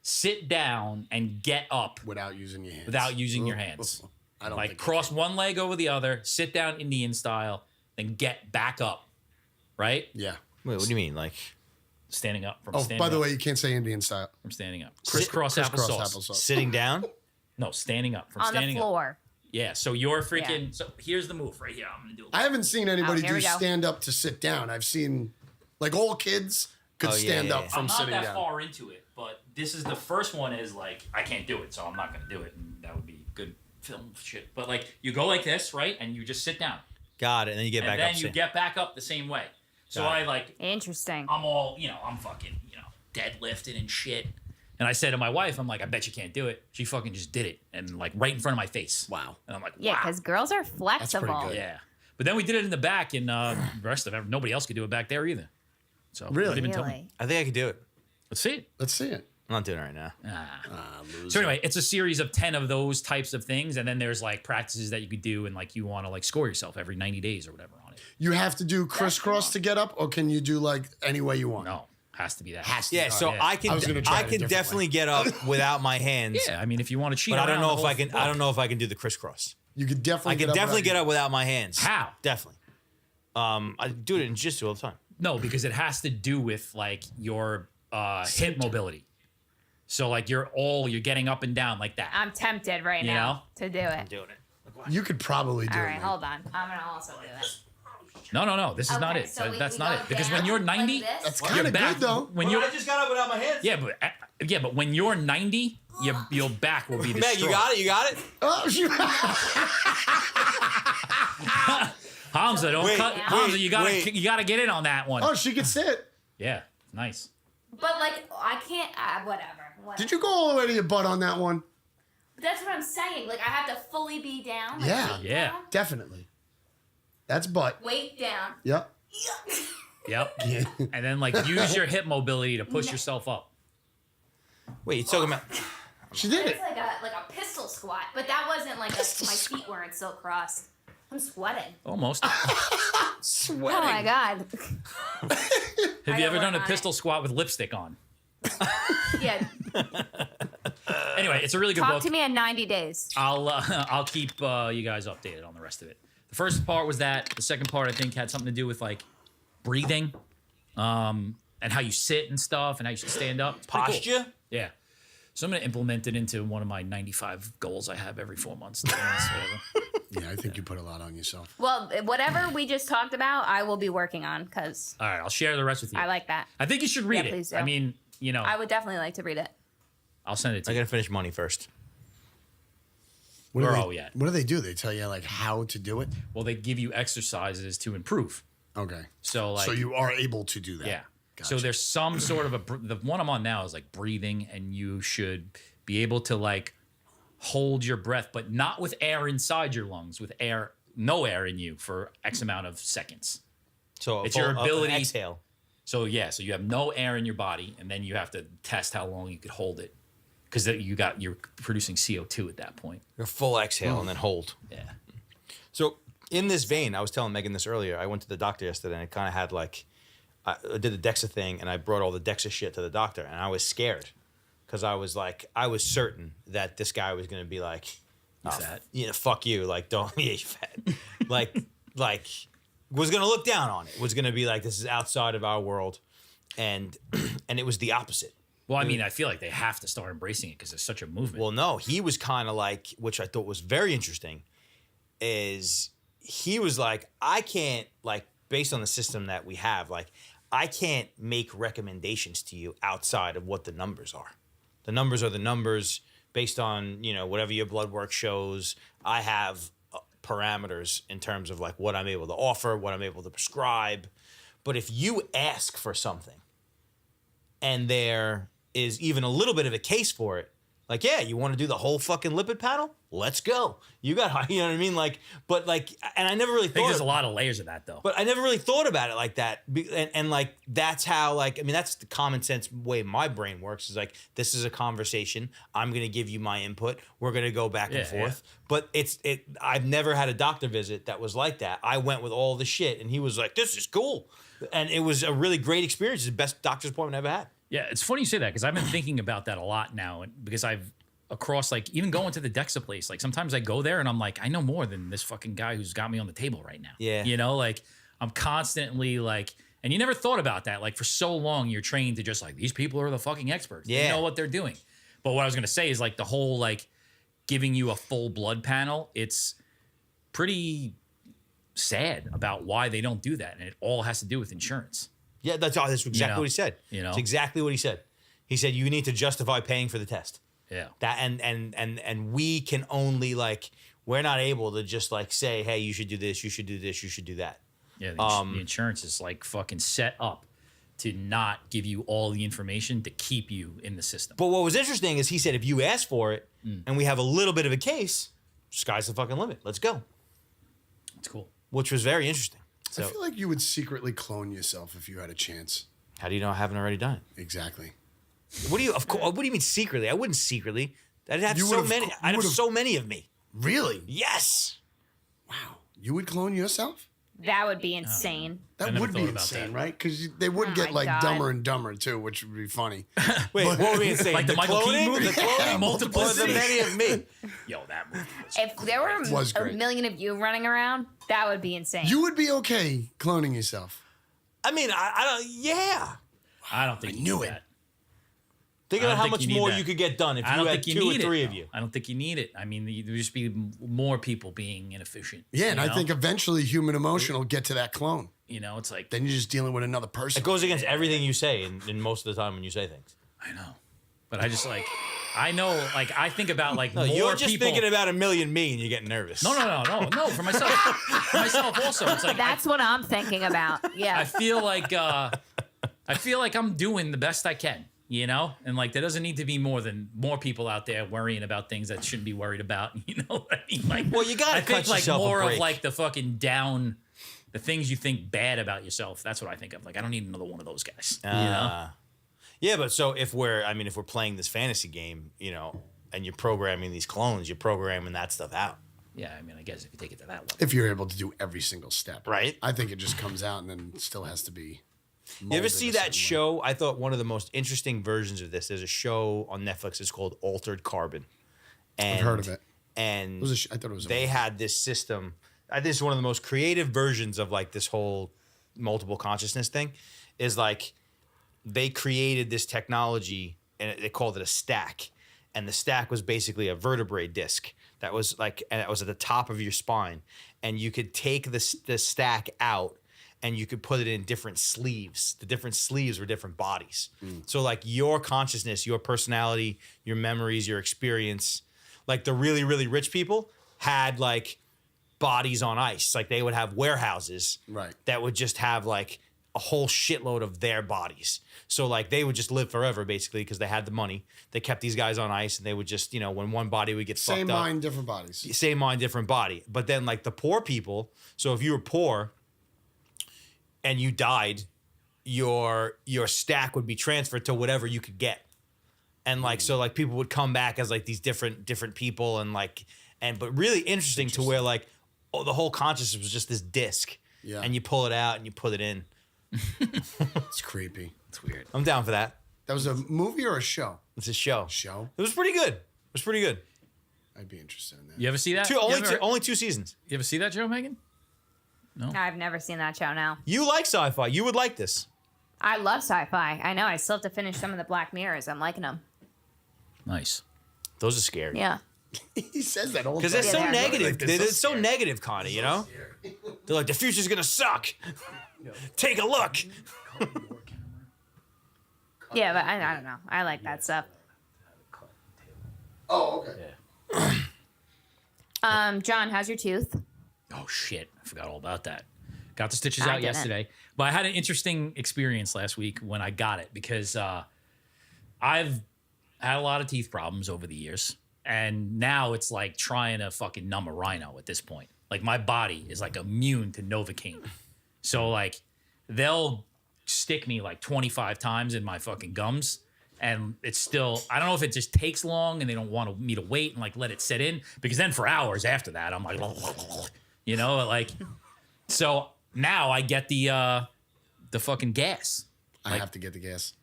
sit down and get up Without using your hands. without using your hands? I don't Like think I cross can. one leg over the other, sit down Indian style, then get back up, right? Yeah. Wait, what do you mean? Like Standing up from Oh, standing by the up, way, you can't say Indian style. from standing up. Crisscross Crisscross applesauce. sitting down? No, standing up from On the standing up. floor. Yeah, so you're freaking. So here's the move right here. I'm gonna do it. I haven't seen anybody here do we go. stand up to sit down. I've seen, like, all kids could Oh, yeah, stand yeah, up yeah. from I'm not sitting that down. far into it, but this is the first one. Is like I can't do it, so I'm not gonna do it, and that would be good film shit. But like you go like this, right, and you just sit down, Got it. And then you get and back then up. you get back up the same way. So Got I it. like Interesting. I'm all, I'm fucking, deadlifting and shit. And I said to my wife, I'm like, I bet you can't do it. She fucking just did it. And like right in front of my face. Wow. And I'm like, Yeah, wow. because girls are flexible. good. Yeah. But then we did it in the back, and the rest of it, nobody else could do it back there either. So Really? don't even tell me. Really? I think I could do it. Let's see it. Let's see it. I'm not doing it right now. So anyway, it's a series of 10 of those types of things, and then there's like practices that you could do, and like you want to like score yourself every 90 days or whatever on it. You have to do crisscross to get up, or can you do like any way you want? No, has to be that. Has to. Yeah, so yeah. I can I was gonna try I it a can different definitely get up without my hands. Yeah, I mean, if you want to cheat, But I don't around know the if I whole can. book. I don't know if I can do the crisscross. You could definitely. I can definitely get up without my hands. How? Definitely. I do it in jiu-jitsu all the time. No, because it has to do with like your hip mobility. So like you're getting up and down like that. I'm tempted right You now to do it. Doing it. You could probably do All it. right, man. hold on. I'm gonna also do it. No. This is not Okay, it. so we That's go not it. Because when down you're like 90, this? That's your kind of back- good though. When you're just got up without my hands. but when you're 90, your back will be destroyed. Meg, you got it. You got it. Oh, shoot. Hamza, don't Wait, cut. wait, Hamza, you gotta wait. get in on that one. Oh, she could sit. Yeah, nice. But like, I can't. Whatever. Did you go all the way to your butt on that one? That's what I'm saying. Like, I have to fully be down. Like, Yeah. weight Yeah. down, Definitely. That's butt. weight down. Yep. Yep. Yeah. And then like use your hip mobility to push yourself up. Wait, you're talking about? She did it. It's like a pistol squat, but that wasn't like my feet weren't still crossed. I'm sweating. Almost. Sweating. Oh my god. Have I you ever gotta done a work on pistol squat with lipstick on? Yeah. Anyway, it's a really good Talk book. to me in 90 days. I'll keep you guys updated on the rest of it. The first part was that. The second part I think had something to do with like breathing, and how you sit and stuff, and how you should stand up. It's pretty cool. Posture? Yeah. So I'm gonna implement it into one of my 95 goals I have every 4 months. Yeah, I think you put a lot on yourself. Well, whatever we just talked about, I will be working on because All right, I'll share the rest with you. I like that. I think you should read Yeah, it. please do. I mean, you know, I would definitely like to read it. I'll send it to I you. gotta finish money first. What do Where they- are we at? What do they do? They tell you like how to do it? Well, they give you exercises to improve. Okay. So like, So you are able to do that. yeah. Gotcha. So there's some sort of the one I'm on now is like breathing, and you should be able to like hold your breath, but not with air inside your lungs, with air, no air in you for X amount of seconds. So It's your ability- exhale. So yeah, so you have no air in your body, and then you have to test how long you could hold it, because you're producing CO2 at that point. Your full exhale and then hold. Yeah. So in this vein, I was telling Megan this earlier. I went to the doctor yesterday, and it kind of had like, I did the DEXA thing, and I brought all the DEXA shit to the doctor, and I was scared because I was certain that this guy was going to be like, You fat. yeah, fuck you, like don't, yeah, you fat, like was going to look down on it. Was going to be like, this is outside of our world, and it was the opposite. Well, I mean, I feel like they have to start embracing it because there's such a movement. Well, no, he was kind of like, which I thought was very interesting, is he was like, I can't, like, based on the system that we have, like, I can't make recommendations to you outside of what the numbers are. The numbers are the numbers based on, you know, whatever your blood work shows. I have parameters in terms of like what I'm able to offer, what I'm able to prescribe. But if you ask for something and there is even a little bit of a case for it, like, yeah, you want to do the whole fucking lipid panel? Let's go. You got, you know what I mean? Like, but like, and I never really I think thought. there's a lot of layers of that, though. But I never really thought about it like that. And like, that's how, like, I mean, that's the common sense way my brain works is like, this is a conversation. I'm going to give you my input. We're going to go back and forth. Yeah. But I've never had a doctor visit that was like that. I went with all the shit and he was like, this is cool. And it was a really great experience. It's the best doctor's appointment I ever had. Yeah, it's funny you say that because I've been thinking about that a lot now, and because I've across like even going to the DEXA place, like sometimes I go there and I'm like, I know more than this fucking guy who's got me on the table right now. Yeah. You know, like I'm constantly like, and you never thought about that. Like for so long, you're trained to just like, these people are the fucking experts. Yeah. They know what they're doing. But what I was going to say is like the whole like giving you a full blood panel, it's pretty sad about why they don't do that. And it all has to do with insurance. Yeah, that's exactly what he said. You know? It's exactly what he said. He said, you need to justify paying for the test. Yeah. That and we can only like, we're not able to just like say, hey, you should do this, you should do this, you should do that. Yeah, the insurance is like fucking set up to not give you all the information to keep you in the system. But what was interesting is he said, if you ask for it and we have a little bit of a case, sky's the fucking limit. Let's go. It's cool. Which was very interesting. I feel like you would secretly clone yourself if you had a chance. How do you know I haven't already done it? Exactly. What do you mean secretly? I wouldn't secretly. I'd have so many. I'd have so many of me. Really? Yes. Wow. You would clone yourself? That would be insane. That never would be thought about insane, that. right? Because they would Oh get my like God. dumber and dumber too, which would be funny. Wait, what were we saying? Like the Michael Keaton movie? The cloning? Yeah, multiplicity. Or the many of me? Yo, that movie was If there were Was a great. million of you running around, that would be insane. You would be okay cloning yourself. I mean, I don't. Yeah. I don't think I you knew need it. that. Think I about don't how think much you need more that. you could get done if I you don't had think you 2 or need 3 it. of you. I don't think you need it. I mean, there'd just be more people being inefficient. Yeah, and you I know? think eventually human emotion will get to that clone. You know, it's like Then you're just dealing with another person. It goes against everything you say, in most of the time when you say things. I know, but I just like I know, like I think about like No, more you're just people. thinking about a million me, and you're getting nervous. No, for myself. For myself also. It's like That's what I'm thinking about. I Yeah. feel like I feel like I'm doing the best I can, you know? And like there doesn't need to be more people out there worrying about things that shouldn't be worried about. You know what I mean? Like, Well, you gotta I think cut like yourself a more of break. like the fucking down, the things you think bad about yourself. That's what I think of. Like I don't need another one of those guys. You know? Yeah, but so if we're playing this fantasy game, you know, and you're programming these clones, you're programming that stuff out. Yeah, I mean, I guess if you take it to that level. If you're able to do every single step. Right. I think it just comes out and then still has to be. You ever molded see a that certain way. show? I thought one of the most interesting versions of this. There's a show on Netflix. It's called Altered Carbon. And, I've heard of it. And It was I thought it was. they had this system. I think it's one of the most creative versions of like this whole multiple consciousness thing. Is like they created this technology and they called it a stack. And the stack was basically a vertebrae disc that was like, and it was at the top of your spine. And you could take the stack out and you could put it in different sleeves. The different sleeves were different bodies. So like your consciousness, your personality, your memories, your experience, like the really, really rich people had like bodies on ice. Like they would have warehouses Right. that would just have like a whole shitload of their bodies. So like they would just live forever basically because they had the money. They kept these guys on ice and they would just, you know, when one body would get Same fucked up. mind, different bodies. Same mind, different body. But then like the poor people, so if you were poor and you died, your stack would be transferred to whatever you could get. And like so like people would come back as like these different people and like but really interesting to where like the whole consciousness was just this disc. Yeah. And you pull it out and you put it in. It's creepy. It's weird. I'm down for that. That was a movie or a show? It's a show. Show? It was pretty good. It was pretty good. I'd be interested in that. You ever see that? Only two seasons. You ever see that show, Megan? I've never seen that show now. You like sci-fi. You would like this. I love sci-fi. I know. I still have to finish some of the Black Mirrors. I'm liking them. Nice. Those are scary. Yeah. He says that all the Because time. they're so they're negative. Like, They're so so scary. negative, Connie, you know? They're like, the future's going to suck. Take a look. Yeah, but I don't know. I like that stuff. Oh, okay. John, how's your tooth? Oh shit, I forgot all about that. Got the stitches I out didn't. yesterday, but I had an interesting experience last week when I got it because I've had a lot of teeth problems over the years, and now it's like trying to fucking numb a rhino at this point. Like my body is like immune to Novocaine, so like they'll stick me like 25 times in my fucking gums. And it's still, I don't know if it just takes long and they don't want me to wait and like let it set in, because then for hours after that, I'm like, you know, like, so now I get the fucking gas. I have to get the gas.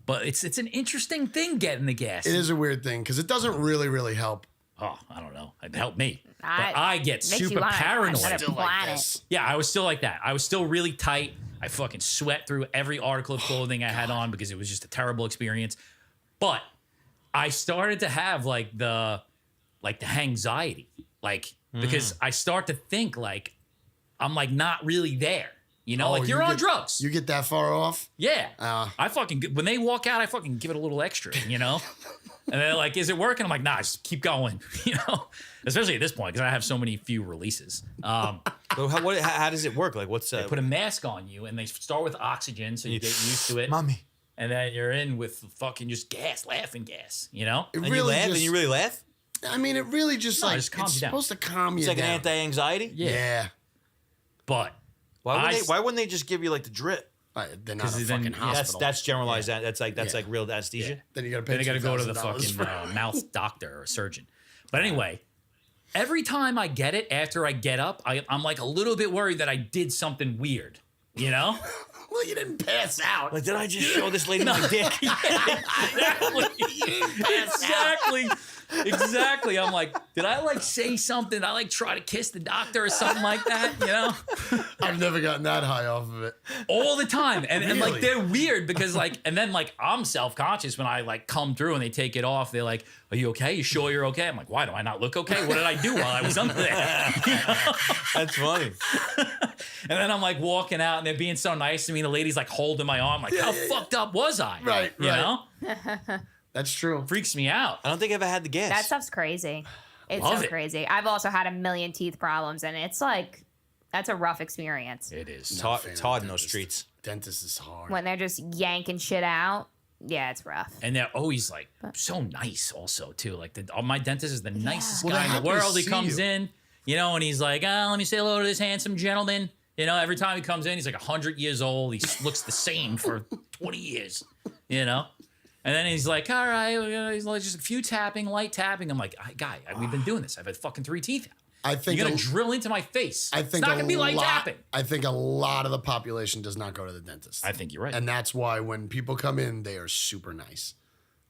But it's an interesting thing getting the gas. It is a weird thing because it doesn't really help. Oh, I don't know. It helped me. But I- I get makes you super wanna- paranoid. I wanna Still plan like it. this. Yeah, I was still like that. I was still really tight. I fucking sweat through every article of clothing I had on because it was just a terrible experience. But I started to have like the anxiety, like because I start to think like I'm like not really there. You know, Oh, like you're you on get- drugs. You get that far off? Yeah. Ah. I fucking, when they walk out, I fucking give it a little extra, you know? And they're like, is it working? I'm like, nah, just keep going, you know? Especially at this point, because I have so many few releases. So how does it work? Like, what's They put a mask on you and they start with oxygen so you get used to it. Mommy. And then you're in with fucking just gas, laughing gas, you know? It And you laugh? And you really laugh? I mean, it really just No, it like, just calms it's you down. supposed to calm you It's like down. an anti-anxiety? Yeah. But Why wouldn't they just give you like the drip? They're not a 'Cause then- fucking yeah, hospital. That's generalized. That's like Yeah. real anesthesia. Then you got to pay then they got to go to the $2,000 fucking mouth doctor or surgeon. But anyway, every time I get it, after I get up, I'm like a little bit worried that I did something weird, you know? Well, you didn't pass out. Like, did I just show this lady my dick? Exactly. I'm like, did I like say something? Did I like try to kiss the doctor or something like that? You know, I've never gotten that high off of it. all the time. And like Really? they're weird because like, and then like I'm self-conscious when I like come through and they take it off. They're like, are you okay? You sure you're okay? I'm like, why do I not look okay? What did I do while I was under there? You know? That's funny. And then I'm like walking out and they're being so nice to me. The lady's like holding my arm. Like, how fucked up was I? Right, You right. know? That's true. Freaks me out. I don't think I ever had the gas. That stuff's crazy. It's Love so it. crazy. I've also had a million teeth problems, and it's like, that's a rough experience. It is. It's Not a hard, fan it's of hard in those dentist. streets. dentist is hard. when they're just yanking shit out. Yeah, it's rough. And they're always like so nice, also too. Like my dentist is the nicest Well, guy they're in the happy to world. He see comes you. in, and he's like, let me say hello to this handsome gentleman. Every time he comes in, he's like 100 years old. He looks the same for 20 years. And then he's like, all right, he's like just a few light tapping. I'm like, guy, we've been doing this. I've had fucking 3 teeth out. I think You're gonna drill into my face. I think it's not gonna be light tapping. I think a lot of the population does not go to the dentist. I think you're right. And that's why when people come in, they are super nice.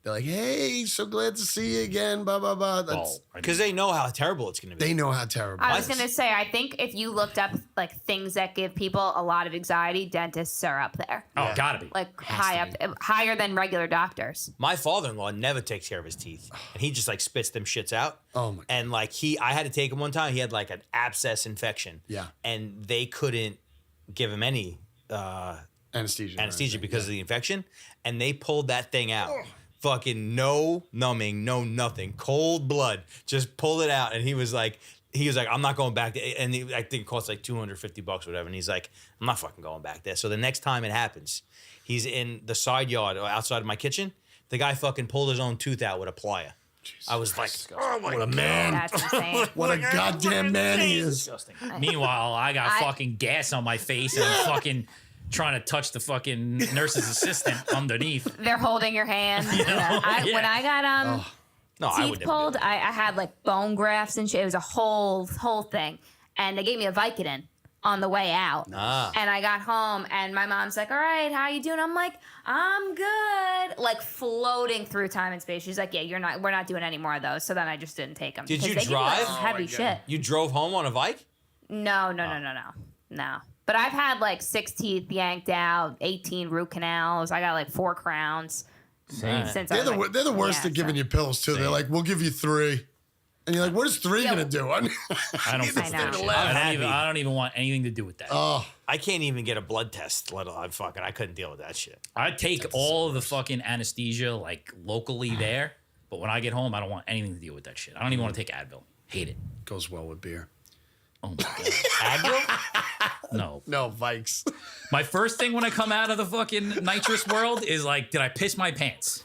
They're like, hey, so glad to see you again, blah, blah, blah. That's, Because they know how terrible it's going to be. they know how terrible I it was is. gonna say, I think if you looked up like things that give people a lot of anxiety, dentists are up there. Oh, gotta be. Like Has to higher than regular doctors. My father-in-law never takes care of his teeth, and he just like spits them shits out. Oh, my God. And like I had to take him one time. He had like an abscess infection. Yeah. And they couldn't give him any Anesthesia. anesthesia because of the infection, and they pulled that thing out. Fucking no numbing, no nothing, cold blood. Just pulled it out, and he was like, I'm not going back. And I think it cost like $250 or whatever. And he's like, I'm not fucking going back there. So the next time it happens, he's in the side yard or outside of my kitchen. The guy fucking pulled his own tooth out with a plier. I was like, oh my What a man. That's insane. What a goddamn man he is. Disgusting. Meanwhile, I got fucking gas on my face and I'm fucking trying to touch the fucking nurse's assistant underneath. They're holding your hand. Yeah. When I got no, I teeth would never pulled, do it. I had like bone grafts and shit. It was a whole thing, and they gave me a Vicodin on the way out. Ah. And I got home, and my mom's like, "All right, how you doing?" I'm like, "I'm good." Like floating through time and space. She's like, "Yeah, we're not doing any more of those." So then I just didn't take them. Did you they give like, drive? some Oh, heavy my God. shit. You drove home on a bike? No. But I've had like 6 teeth yanked out, 18 root canals. I got like 4 crowns. Same. Since They're I was, the, like, they're the worst yeah, at giving so- you pills, too. They're Same. like, we'll give you 3. And you're like, what is 3 Yeah. going to do? I don't think I know. so. happy. I don't even want anything to do with that. Oh, I can't even get a blood test, let alone fucking. I couldn't deal with that shit. I take all of the fucking anesthesia like locally there, but when I get home, I don't want anything to deal with that shit. I don't even want to take Advil. Hate it. goes well with beer. Oh my god. Advil? No. No, Vikes. My first thing when I come out of the fucking nitrous world is like, did I piss my pants?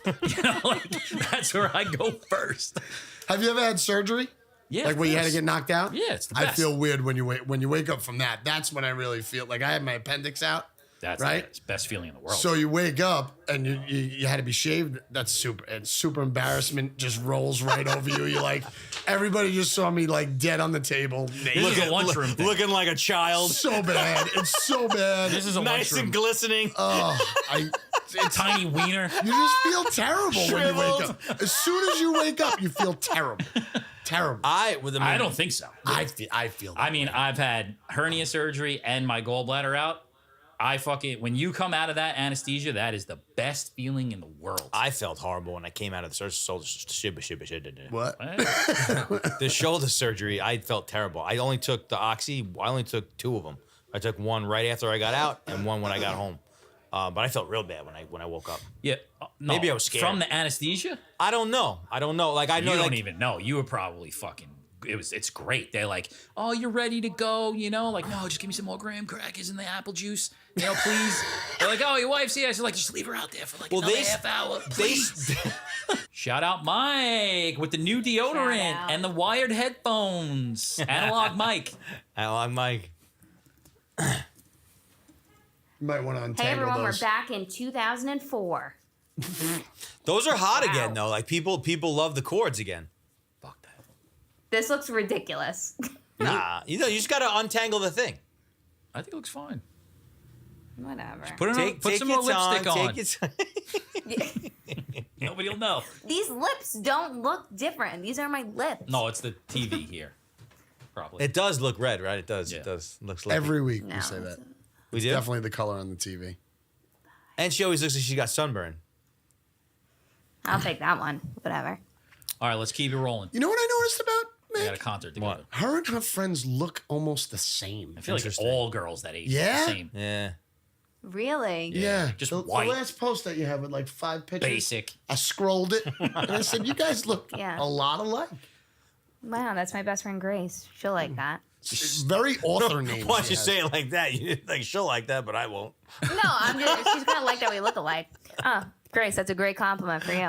Like that's where I go first. Have you ever had surgery? Yeah. Like of where you had to course. get knocked out? Yeah, it's the I best. feel weird when you wake up from that. That's when I really feel like I had my appendix out. That's right? the best feeling in the world. So you wake up and you had to be shaved. That's super. And super embarrassment just rolls right over you. You're like, everybody just saw me like dead on the table. this is a lunchroom thing. Looking like a child. So bad. It's so bad. This is a Nice lunchroom. and glistening. It's Tiny wiener. You just feel terrible when you wake up. As soon as you wake up, you feel terrible. Terrible. I don't think so. I feel that I mean, way. I've had hernia surgery and my gallbladder out. When you come out of that anesthesia, that is the best feeling in the world. I felt horrible when I came out of the surgery. What? The shoulder surgery, I felt terrible. I only took the oxy. I only took 2 of them. I took one right after I got out and one when I got home. But I felt real bad when I woke up. Yeah. No, Maybe I was scared. From the anesthesia? I don't know. Like I know, You don't like even know. You were probably fucking. It's great. They're like, oh, you're ready to go. Like, no, just give me some more graham crackers and the apple juice. Please. They're like, oh, your wife's here. So like, just leave her out there for like another half hour, please. Shout out Mike with the new deodorant out. and the wired headphones. Analog Mike. I'm like, You might want to untangle Hey everyone, those. we're back in 2004. those are hot Wow. again though. Like people love the cords again. Fuck that. This looks ridiculous. Nah, you just gotta untangle the thing. I think it looks fine. Whatever. Put some more lipstick on. Take Nobody will know. These lips don't look different. These are my lips. No, it's the TV here. Probably. It does look red, right? It does. Yeah. It does. Looks like Every week No, we say it's- that. we do. Definitely the color on the TV. And she always looks like she got sunburn. I'll take that one. Whatever. All right, let's keep it rolling. You know what I noticed about We got a Meg? concert together. Her and her friends look almost the same. I feel like Interesting. all girls that age are Yeah? the same. Yeah. Really? Yeah, just the white. last post that you have with like 5 pictures. Basic. I scrolled it and I said, "You guys look Yeah. a lot alike." Wow, that's my best friend Grace. She'll like that. Very author names. Why don't she you has. say it like that? You like she'll like that, but I won't. No, I'm just. She's gonna like that we look alike. Oh, Grace, that's a great compliment for you.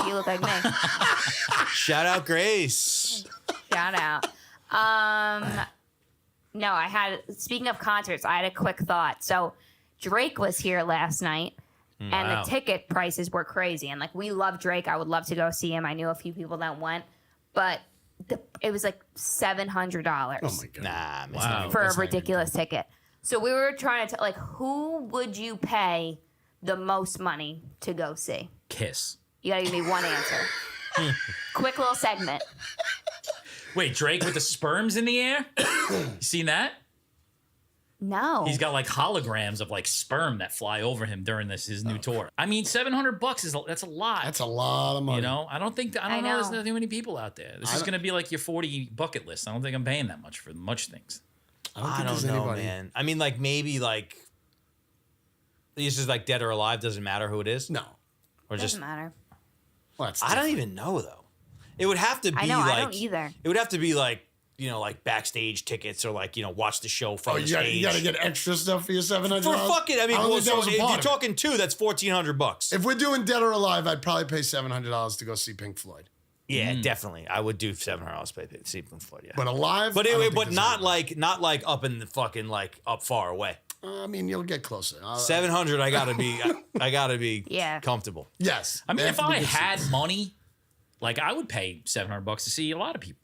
You look like me. Shout out Grace. Shout out. No, I had. Speaking of concerts, I had a quick thought. So, Drake was here last night, and Wow. the ticket prices were crazy. And like, we love Drake. I would love to go see him. I knew a few people that went, but it was like $700 Oh my god. Nah, man. Wow. for a That's not even ridiculous ticket. So we were trying to like, who would you pay the most money to go see? Kiss. You gotta give me one answer. Quick little segment. Wait, Drake with the sperms in the air? You seen that? No. He's got like holograms of like sperm that fly over him during his new tour. I mean, $700 that's a lot. That's a lot of money. You know, I don't know. know. There's not too many people out there. This is going to be like your 40 bucket list. I don't think I'm paying that much for much things. I think don't there's know, anybody. man. I mean, like maybe like this is like dead or alive. Doesn't matter who it is. No. Or just Doesn't matter. Well, that's I don't different. even know though. It would have to be I know, like I don't either. It would have to be like like backstage tickets or like watch the show from Oh, the you got, stage. to get extra stuff for your $700. for fucking. I mean, don't well, think that so was a if part you're of it. talking two, that's $1,400. If we're doing Dead or Alive, I'd probably pay $700 to go see Pink Floyd. Yeah, definitely. I would do $700 pay see Pink Floyd. Yeah, But Alive, but I don't anyway, think but there's not like up in the fucking like up far away. I mean, you'll get closer. 700. I gotta be. I gotta be Yeah. comfortable. Yes. I mean, They if have to be I good had seats. money, like I would pay $700 to see a lot of people.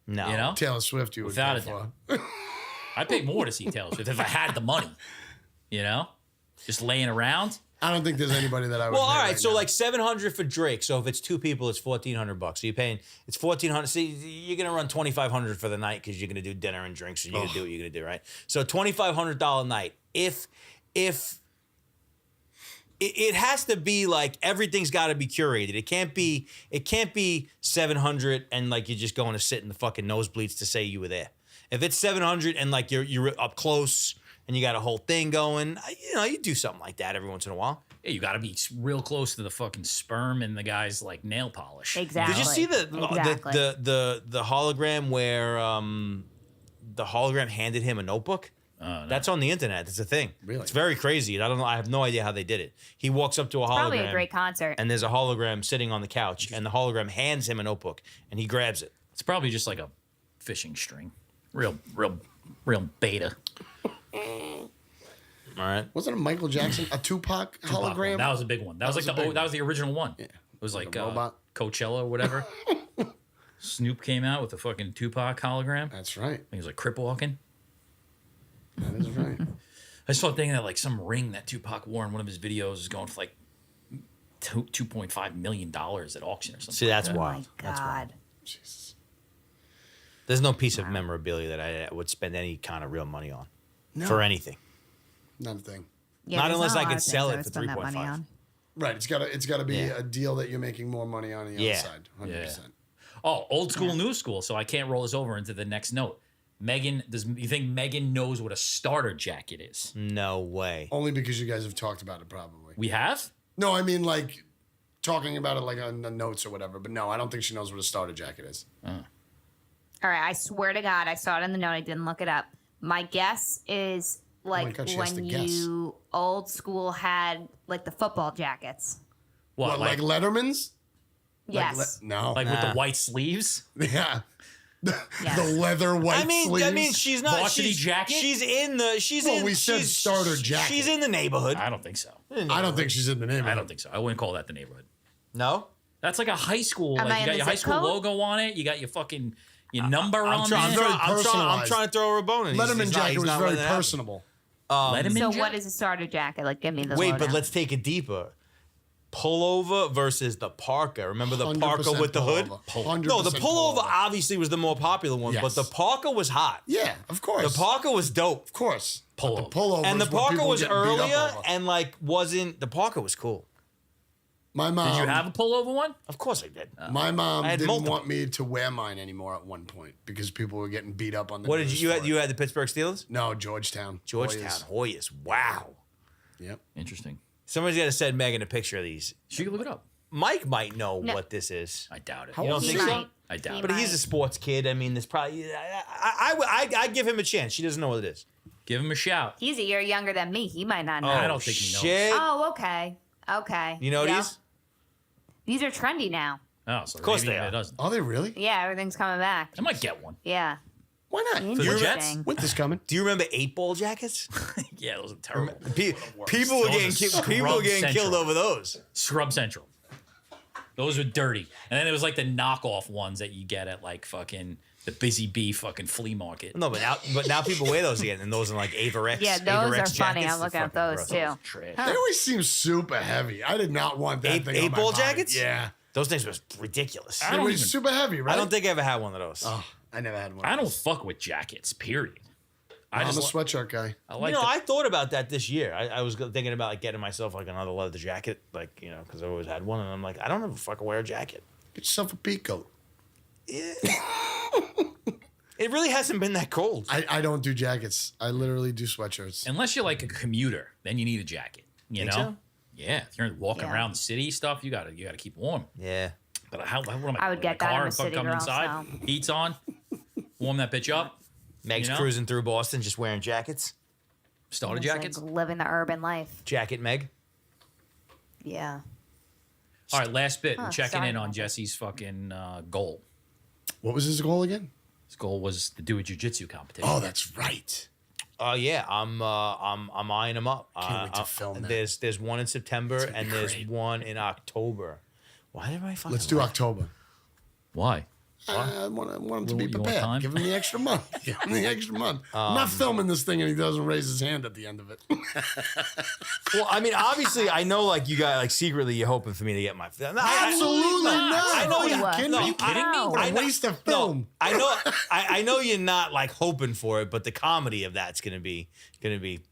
No, You know, Taylor Swift, you would Without pay a for. I'd pay more to see Taylor Swift if I had the money. You know, just laying around. I don't think there's anybody that I would. Well, pay all right. right So now. like 700 for Drake. So if it's two people, it's $1,400. So you're paying. It's 1,400. See, you're gonna run 2,500 for the night because you're gonna do dinner and drinks. So you're gonna do what you're gonna do, right? So $2,500 night. If it has to be like everything's got to be curated. It can't be 700 and like you're just going to sit in the fucking nosebleeds to say you were there. If it's 700 and like you're up close and you got a whole thing going, you do something like that every once in a while. Yeah, you got to be real close to the fucking sperm and the guy's like nail polish. Exactly. Did you see Exactly. the hologram where the hologram handed him a notebook? No. That's on the internet. It's a thing. Really? It's very crazy. I don't know. I have no idea how they did it. He walks up to a hologram. Probably a great concert. And there's a hologram sitting on the couch, and the hologram hands him a notebook, and he grabs it. It's probably just like a fishing string. Real beta. All right. Wasn't it Michael Jackson, a Tupac hologram? That was a big one. That was was like a big that was the original one. Yeah. It was like robot. Coachella or whatever. Snoop came out with a fucking Tupac hologram. I That's right. think he was like crip walking. That is right. I started thinking that like some ring that Tupac wore in one of his videos is going for like $2.5 million at auction or something. See, that's Oh my wild. That's wild. God. Jesus. There's no piece of memorabilia that I would spend any kind of real money on No. for anything. Not a thing. Yeah, Not there's unless a I lot could of things sell I it would for spend that money 3.5. on. Right. It's got to be Yeah. a deal that you're making more money on the Yeah. outside. 100%. Oh, old school, new school. So I can't roll this over into the next note. Megan, you think Megan knows what a starter jacket is? No way. Only because you guys have talked about it, probably. We have? No, I mean like talking about it like on the notes or whatever. But no, I don't think she knows what a starter jacket is. All right, I swear to God, I saw it in the note. I didn't look it up. My guess is like God, she has when to guess. you old school had like the football jackets. What, Like Letterman's? Yes. No. like with the white sleeves? yeah. Yes. The leather white sleeves. I mean, she's not. Varsity She's, jacket? She's in the. She's Well, in. we said she's- starter jacket. She's in the neighborhood. I don't think so. I don't think she's in the neighborhood. I don't think so. I wouldn't call that the neighborhood. No. That's like a high school. Am Like I you in got the your high zip school code? logo on it. You got your fucking number I'm on trying. there. very I'm personalized. trying to throw her a bone. And Letterman he's not- jacket he's was not very letting it happen. personable. Letterman So jacket? what is a starter jacket? Like, give me the Wait, lowdown. but let's take it deeper. Pullover versus the parka. Remember the parka 100% with the hood? pullover. No, the 100% pullover obviously was the more popular one, but Yes. the parka was hot. Yeah, of course. The parka was dope. Of course. But Pullover. the pullover. And the is what parka people was get beat up earlier over. and like wasn't the parka was cool. My mom. Did you have a pullover one? Of course I did. My mom I had didn't multiple. want me to wear mine anymore at one point because people were getting beat up on the. What did news you for had? it. You had the Pittsburgh Steelers? No, Georgetown. Georgetown Warriors. Hoyas. Wow. Yep. Interesting. Somebody's got to send Megan a picture of these. She can look it up. Mike might know No. what this is. I doubt it. How You don't old is think she? so? Right. I doubt He it. But he's a sports kid. I mean, there's probably I give him a chance. She doesn't know what it is. Give him a shout. He's a year younger than me. He might not know. I don't think he knows. Shit. Oh, okay. Okay. You know Yeah. these? These are trendy now. Oh, so Of course maybe they are. it doesn't. Are they really? Yeah, everything's coming back. I might get one. Yeah. Why not? Interesting. Winter's coming. Do you remember 8-ball jackets? Yeah, those are terrible. People were getting Those are people were getting Scrub killed Central. over those. Scrub Central. Those were dirty. And then there was like the knockoff ones that you get at like fucking the Busy Bee fucking flea market. No, but now people wear those again, and those are like Averex. Yeah, those Averex are funny. jackets. I'm looking They're at fucking those gross. too. Trash. They always seem super heavy. I did not want that Eight- thing on my 8-ball body. jackets? Yeah. Those things were ridiculous. I They don't were even- super heavy, right? I don't think I ever had one of those. Oh, I never had one. I don't fuck with jackets, period. I I'm a just sweatshirt guy. I like You know, the- I thought about that this year. I was thinking about like getting myself like another leather jacket, like because I always had one, and I'm like, I don't ever fucking wear a jacket. Get yourself a peak coat. It really hasn't been that cold. I don't do jackets. I literally do sweatshirts. unless you're like a commuter, then you need a jacket. You Think know? so? Yeah, if you're walking Yeah. around the city stuff, you gotta keep warm. Yeah. But what am I would get my that in car the city, coming girl, inside, so. heat's on, warm that bitch up. Meg's You know? cruising through Boston, just wearing jackets. Starter It's like jackets. living the urban life. Jacket Meg. Yeah. All right, last bit. We're Huh, checking sorry in on about that. Jesse's fucking goal. What was his goal again? His goal was to do a jiu-jitsu competition. Oh, that's right. Oh yeah, I'm eyeing them up. Can't wait to film that. There's one in September gonna be and there's great. one in October. Why did I fucking? Let's do October. Why? I want him to be You want prepared. time? Give him the extra month. Give him the extra month. I'm not filming this thing and he doesn't raise his hand at the end of it. Well, I mean, obviously, I know like you guys like secretly you're hoping for me to get my. Absolutely not. I know Are you you- kidding no, me? you kidding me? What I a know- waste of film. I know. I know you're not like hoping for it, but the comedy of that's gonna be.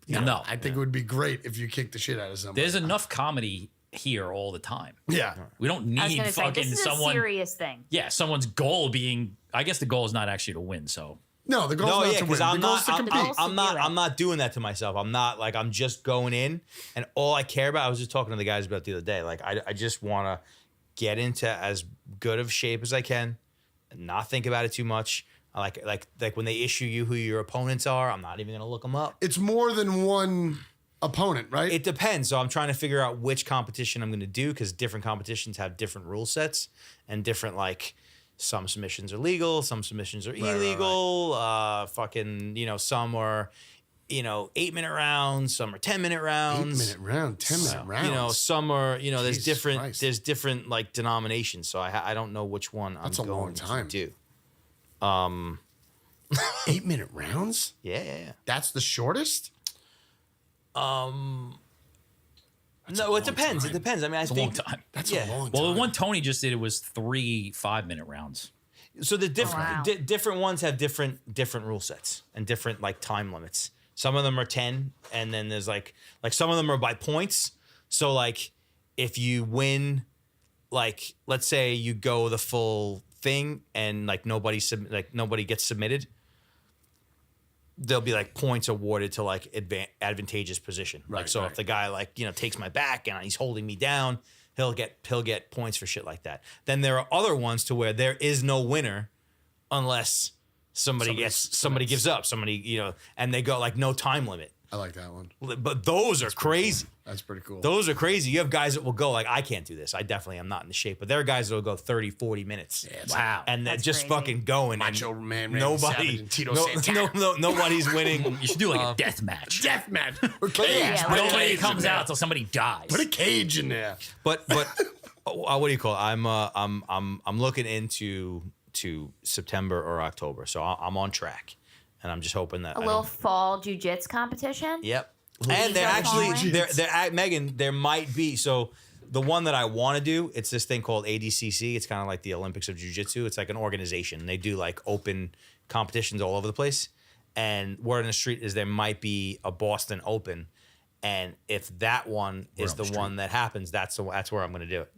No, I think it would be great if you kicked the shit out of somebody. there's enough comedy here all the time. Yeah. We don't I was need gonna say fucking this is someone. a serious thing. Yeah, someone's goal being. I guess the goal is not actually to win. So No, the goal's No, not yeah, to win. because The I'm goal's not. to I'm, compete. I'm, Goals to I'm not. do it. I'm not doing that to myself. I'm not like I'm just going in, and all I care about. I was just talking to the guys about the other day. Like I just want to get into as good of shape as I can, and not think about it too much. Like when they issue you who your opponents are, I'm not even gonna look them up. It's more than one opponent, right? It depends. So I'm trying to figure out which competition I'm going to do because different competitions have different rule sets and different like some submissions are legal, some submissions are illegal. Fucking some are 8-minute rounds, some are 10-minute rounds. 8-minute round, 10-minute rounds. Some are there's Jesus different Christ. there's different like denominations. So I don't know which one That's I'm a long going time. to do. 8-minute rounds? Yeah. That's the shortest? No, it long depends. time. It depends. I mean, I it's a think long time. That's Yeah. a long time. Well, the one Tony just did it was 3 5-minute rounds. So the different wow. different ones have different rule sets and different like time limits. Some of them are 10, and then there's like some of them are by points. So like if you win, like let's say you go the full thing and like nobody gets submitted, there'll be like points awarded to like advantageous position. Like Right, so right. if the guy like takes my back and he's holding me down, he'll get points for shit like that. Then there are other ones to where there is no winner unless somebody gives up, and they go like no time limit. I like that one. But those are crazy. That's pretty cool. Those are crazy. You have guys that will go like, I can't do this. I definitely am not in the shape. But there are guys that will go 30, 40 minutes. Wow. And they're That's just crazy. fucking going. Macho and Man Randy Savage nobody, and Tito Santana. nobody's winning. You should do like a death match. Death match. Or cage. Yeah, Put a Nobody cage comes in there. out till somebody dies. Put a cage in there. But what do you call it? I'm looking into September or October. So I'm on track. And I'm just hoping that A little fall jujitsu competition. Yep. And they're Are actually falling? they're at Megan. There might be the one that I want to do. It's this thing called ADCC. It's kind of like the Olympics of Jiu-Jitsu. It's like an organization. They do like open competitions all over the place. And word on the street is there might be a Boston Open, and if that one is on the the street. one that happens, that's where I'm going to do it.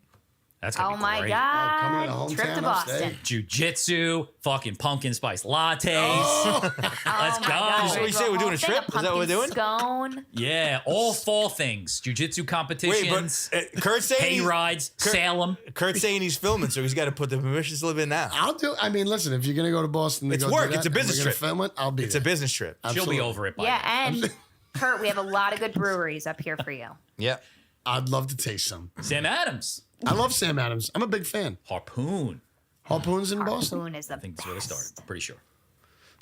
That's gonna Oh be my great. coming to God. hometown Trip to Boston. upstate. Jiu-jitsu, fucking pumpkin spice lattes. Oh Let's my go. God, So what you say, we're doing a trip? Is that what we're doing? Scone. Yeah, all fall things. Jiu-jitsu Wait, competitions, but Kurt's saying hay rides, Salem. Kurt's saying he's filming, so he's got to put the permission slip in now. I mean, listen, if you're gonna go to Boston, to It's go do work. that It's a and we're business gonna trip. Film it. I'll be. It's there. a business trip. She'll Absolutely. be over it by Yeah, then. and Kurt, we have a lot of good breweries up here for you. Yeah. I'd love to taste some. Sam Adams. I love Sam Adams. I'm a big fan. Harpoon. Harpoons in Boston. Harpoon is the I think that's where they started. Pretty sure.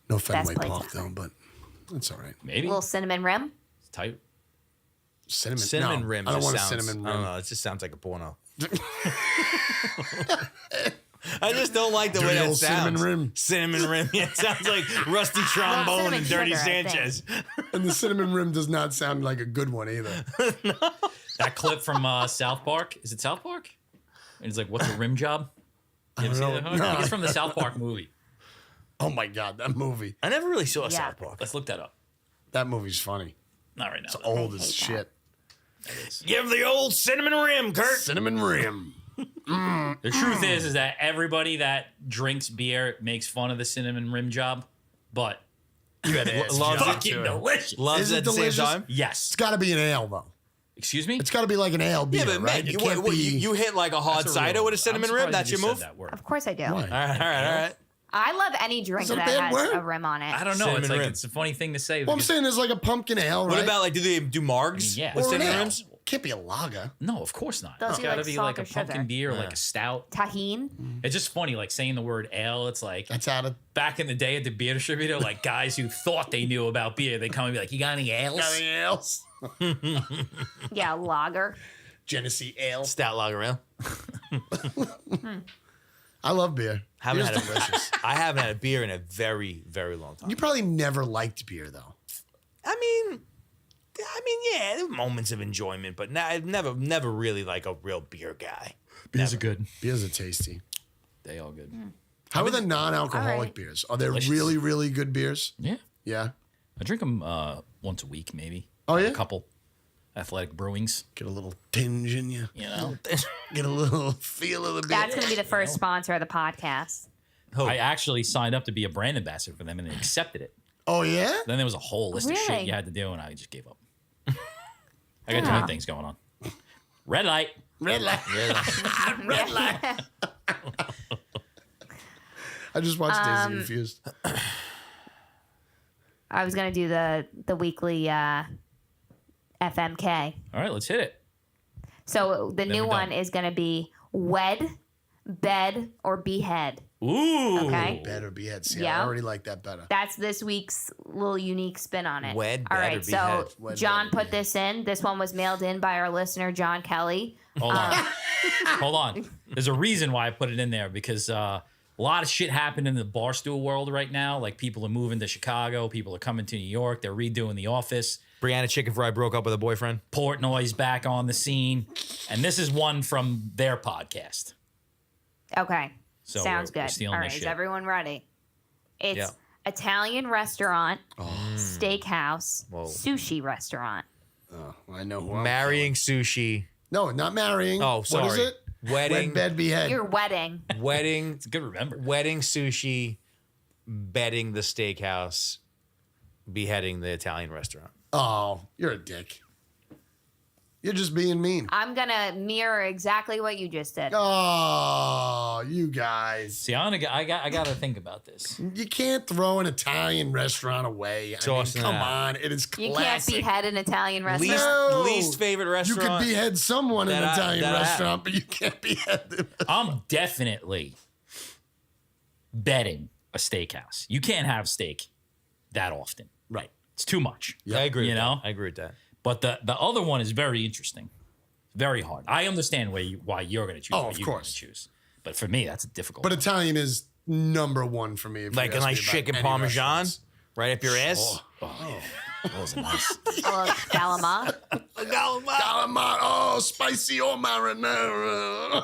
No Fenway place Park I've though, but that's all right. Maybe. little cinnamon rim. It's tight. Cinnamon Rim. I don't just want a sounds, cinnamon I don't rim. know. It just sounds like a porno. I just don't like the way Dirty that old sounds. cinnamon rim. Cinnamon rim. Yeah, it sounds like Rusty Trombone cinnamon and Dirty sugar, I think. Sanchez. And the cinnamon rim does not sound like a good one either. That clip from South Park. Is it South Park? And it's like, what's a rim job? You ever see don't that? know. I think No. it's from the South Park movie. Oh my god, that movie. I never really saw Yeah. South Park. Let's look that up. That movie's funny. Not right now. It's though. old I as hate shit. It is. Give the old cinnamon rim, Kurt. Cinnamon rim. The truth is that everybody that drinks beer makes fun of the cinnamon rim job, but You gotta ask Loves John, it. fucking too. delicious. Loves Is it it at the delicious? same time. Yes. It's got to be an ale though. Excuse me? It's got to be like an ale beer, Yeah, but right? man, It can't be. you hit like a hard That's a cider real- with a I'm cinnamon surprised rim. That's you your said move. that word. Of course I do. Why? All right. I love any drink Is it a that bad has word? a rim on it. I don't know. Cinnamon It's like rim. it's a funny thing to say. Well, I'm because- saying there's like a pumpkin ale, right? What about like do they do margs? Yeah. with or an cinnamon ale? rims? Can't be a lager. no, of course not. They'll It's do, got to like, be salt like a or pumpkin sugar. beer or like a stout. Tahine. It's just funny, like saying the word ale. It's like That's out of. back in the day at the beer distributor, like guys who thought they knew about beer, they come and be like, "You got any ales?" Anything else? Yeah, lager. Genesee ale. Stout lager ale. I love beer. Haven't Beer's had a delicious. I haven't had a beer in a very, very long time. You probably never liked beer though. I mean, yeah, there were moments of enjoyment, but I've never really like a real beer guy. Beers are good. Beers are tasty. They all good. How are the non-alcoholic All right. beers? Are they Delicious. really, really good beers? Yeah, Yeah. I drink them once a week, maybe. Oh, yeah? A couple. Athletic Brewings. Get a little tinge in you. You know, Get a little feel of the beer. That's going to be the first sponsor of the podcast. I actually signed up to be a brand ambassador for them, and they accepted it. Oh yeah. Then there was a whole list of shit Really? you had to do, and I just gave up. I got too Yeah. many things going on. Red light. Red light. Red light. I just watched Days and Confused. I was going to do the weekly FMK. All right, let's hit it. So the new we're one done. is going to be wed, bed, or behead. Ooh. Okay. Better be head. See, I Yeah. already like that better. That's this week's little unique spin on it. Wed, All bed, or right, so behead? Wed, John bed, or put this in. This one was mailed in by our listener, John Kelly. Hold on. Hold on. There's a reason why I put it in there because a lot of shit happened in the barstool world right now. Like people are moving to Chicago, people are coming to New York, they're redoing The Office. Brianna Chicken Fry broke up with a boyfriend. Portnoy's back on the scene, and this is one from their podcast. Okay. So Sounds we're good. stealing All right, this is shit. everyone ready? It's Yeah. Italian restaurant, Oh. steakhouse, Whoa. sushi restaurant. Oh, I know who I'm Marrying sushi. No, not marrying. Oh, sorry. What is it? Wedding. Wed, bed, behead. Your wedding. Wedding. It's good to remember. Wedding sushi. Bedding the steakhouse. Beheading the Italian restaurant. Oh, you're a dick. You're just being mean. I'm going to mirror exactly what you just did. Oh, you guys. See, I got to think about this. You can't throw an Italian restaurant away. I mean, Tossing it come out. on. It is You classic. can't behead an Italian restaurant. No. Least favorite You restaurant. could behead someone in an that I- Italian that I have. restaurant, but you can't behead them. I'm definitely betting a steakhouse. You can't have steak that often. Right. It's too much. I agree. You with know? that. I agree with that. But the other one is very interesting. Very hard. I understand why you're going to choose. Oh, what of you're course. Gonna choose. But for me, that's a difficult. But one. Italian is number one for me. If Like you a ask nice me about chicken any parmesan restaurants. right up your ass. That was nice. Or Galama. Calamari, oh, spicy or marinara.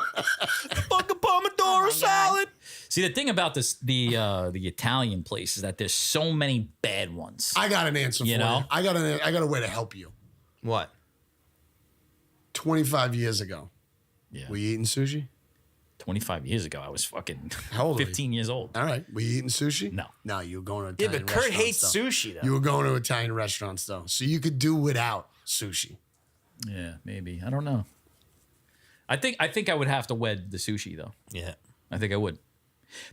Fucking pomodoro salad. See, the thing about this, the Italian place is that there's so many bad ones. I got an answer for You know? you. I got a way to help you. What? 25 years ago, Yeah. we eating sushi? 25 years ago, I was fucking How old are you? 15 years old. All right. Were you eating sushi? No. No, you were going to Yeah, Italian but Kurt restaurants, hates though. sushi though. You were going to Italian restaurants, though. So you could do without sushi. Yeah, maybe. I don't know. I think I would have to wed the sushi though. Yeah. I think I would.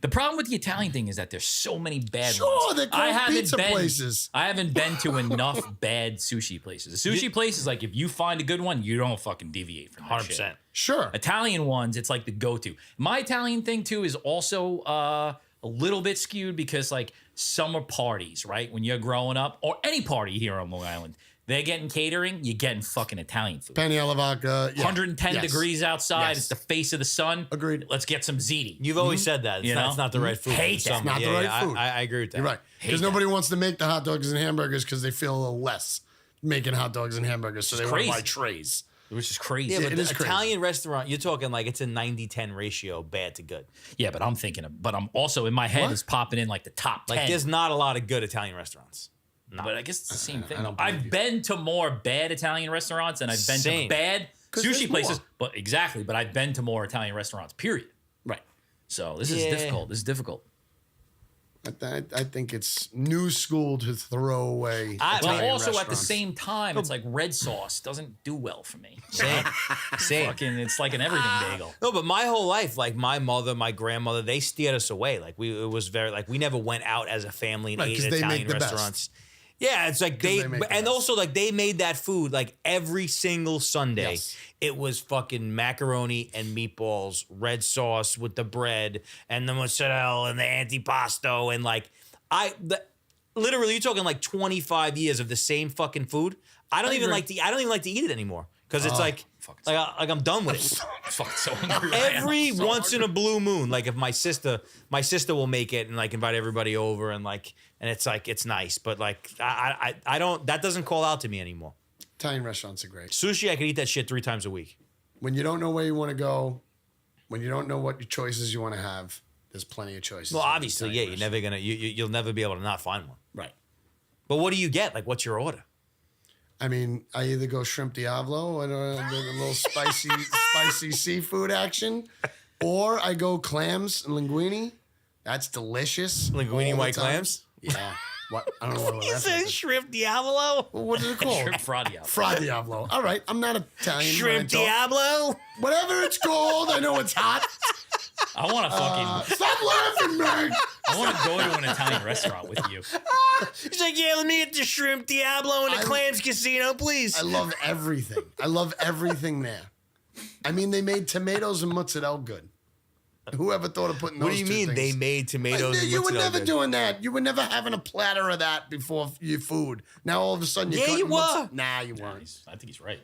The problem with the Italian thing is that there's so many bad Sure, ones. they're great pizza places. I haven't been to enough bad sushi places. The sushi place is like, if you find a good one, you don't fucking deviate from that 100%. shit. Sure. Italian ones, it's like the go-to. My Italian thing too is also a little bit skewed because like summer parties, right? When you're growing up, or any party here on Long Island, they're getting catering, you're getting fucking Italian food. Pani alla vodka. Yeah. 110 Yes. degrees outside. Yes. It's the face of the sun. Agreed. Let's get some ziti. You've always said that. It's, You not, know? it's not the right food. Hate for that. summer. Not the right food. I agree with that. You're right. Because that. nobody wants to make the hot dogs and hamburgers because they feel a little less making hot dogs and hamburgers. So they want to buy crazy. trays. Which is crazy. Yeah, but it the is crazy. Italian restaurant, you're talking like it's a 90-10 ratio, bad to good. Yeah, but I'm thinking but I'm also in my head What? is popping in like the top 10. Like there's not a lot of good Italian restaurants. But I guess it's the same thing. don't believe I've you. been to more bad Italian restaurants and I've been Same. to bad 'Cause sushi there's places. more. But exactly, but I've been to more Italian restaurants, period. Right. So this is Yeah. difficult. This is difficult. I think it's new school to throw away. I- Well, Italian also at the restaurants. same time, it's like red sauce doesn't do well for me. Same. Same. Fucking, it's like an everything bagel. No, but my whole life, like my mother, my grandmother, they steered us away. Like it was very like we never went out as a family and Right, ate 'cause at they make Italian the best. restaurants. Yeah, it's like they they make the and best. also like they made that food like every single Sunday. Yes. It was fucking macaroni and meatballs, red sauce with the bread and the mozzarella and the antipasto and like literally you're talking like 25 years of the same fucking food. I don't even agree. like to eat it anymore because it's like fucking I'm done with it. I'm fucking so hungry right now. Every So once in hungry. a blue moon, like if my sister will make it and like invite everybody over and like and it's like it's nice, but like I don't that doesn't call out to me anymore. Italian restaurants are great. Sushi, I could eat that shit 3 times a week. When you don't know where you want to go, when you don't know what your choices you want to have, there's plenty of choices. Well, in obviously, yeah, Italian you're never gonna you'll never be able to not find one. Right. But what do you get? Like, what's your order? I mean, I either go shrimp diavolo and a little spicy seafood action, or I go clams and linguine. That's delicious. Linguine all the white time. clams? Yeah. What? I don't know what You that's. said shrimp diavolo? What is it called? Shrimp fradial. Fra Diavolo. All right, I'm not Italian. Shrimp when I talk- diavolo? Whatever it's called, I know it's hot. I want to fucking. Stop laughing, man. I want to go to an Italian restaurant with you. He's like, yeah, let me get the shrimp diavolo and the clams casino, please. I love everything. I love everything there. I mean, they made tomatoes and mozzarella good. Whoever thought of putting those What do you two mean things? they made tomatoes and You were mozzarella never good? doing that. You were never having a platter of that before your food. Now all of a sudden you're Yeah, you cutting mozza- were. Nah, you weren't. I think he's right.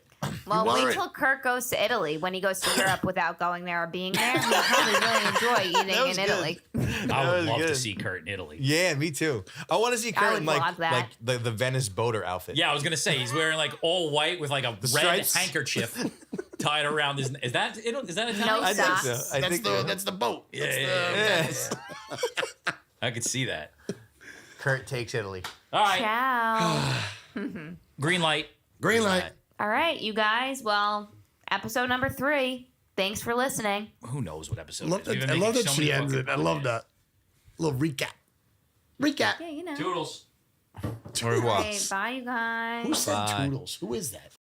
Well, You wait weren't. till Kurt goes to Italy. When he goes to Europe without going there or being there, he'll probably really enjoy eating was in good. Italy. I would was love to good. see Kurt in Italy. Yeah, me too. I want to see I Kurt would in like vlog that. the Venice boater outfit. Yeah, I was gonna say he's wearing like all white with like a red stripes? handkerchief tied around his. Is that Italian? No I think socks. so. I think That's the boat. Yeah, That's the- Yeah. I could see that. Kurt takes Italy. All right, Ciao. green light. Green light. All right, you guys. Well, episode number 3. Thanks for listening. Who knows what episode? Love it is? We've that, been I love making that so she many ends fucking it. I love podcasts. that. Little recap. Recap. Yeah, you know. Toodles. Au revoir. All right, bye, you guys. Who said Bye. Toodles? Who is that?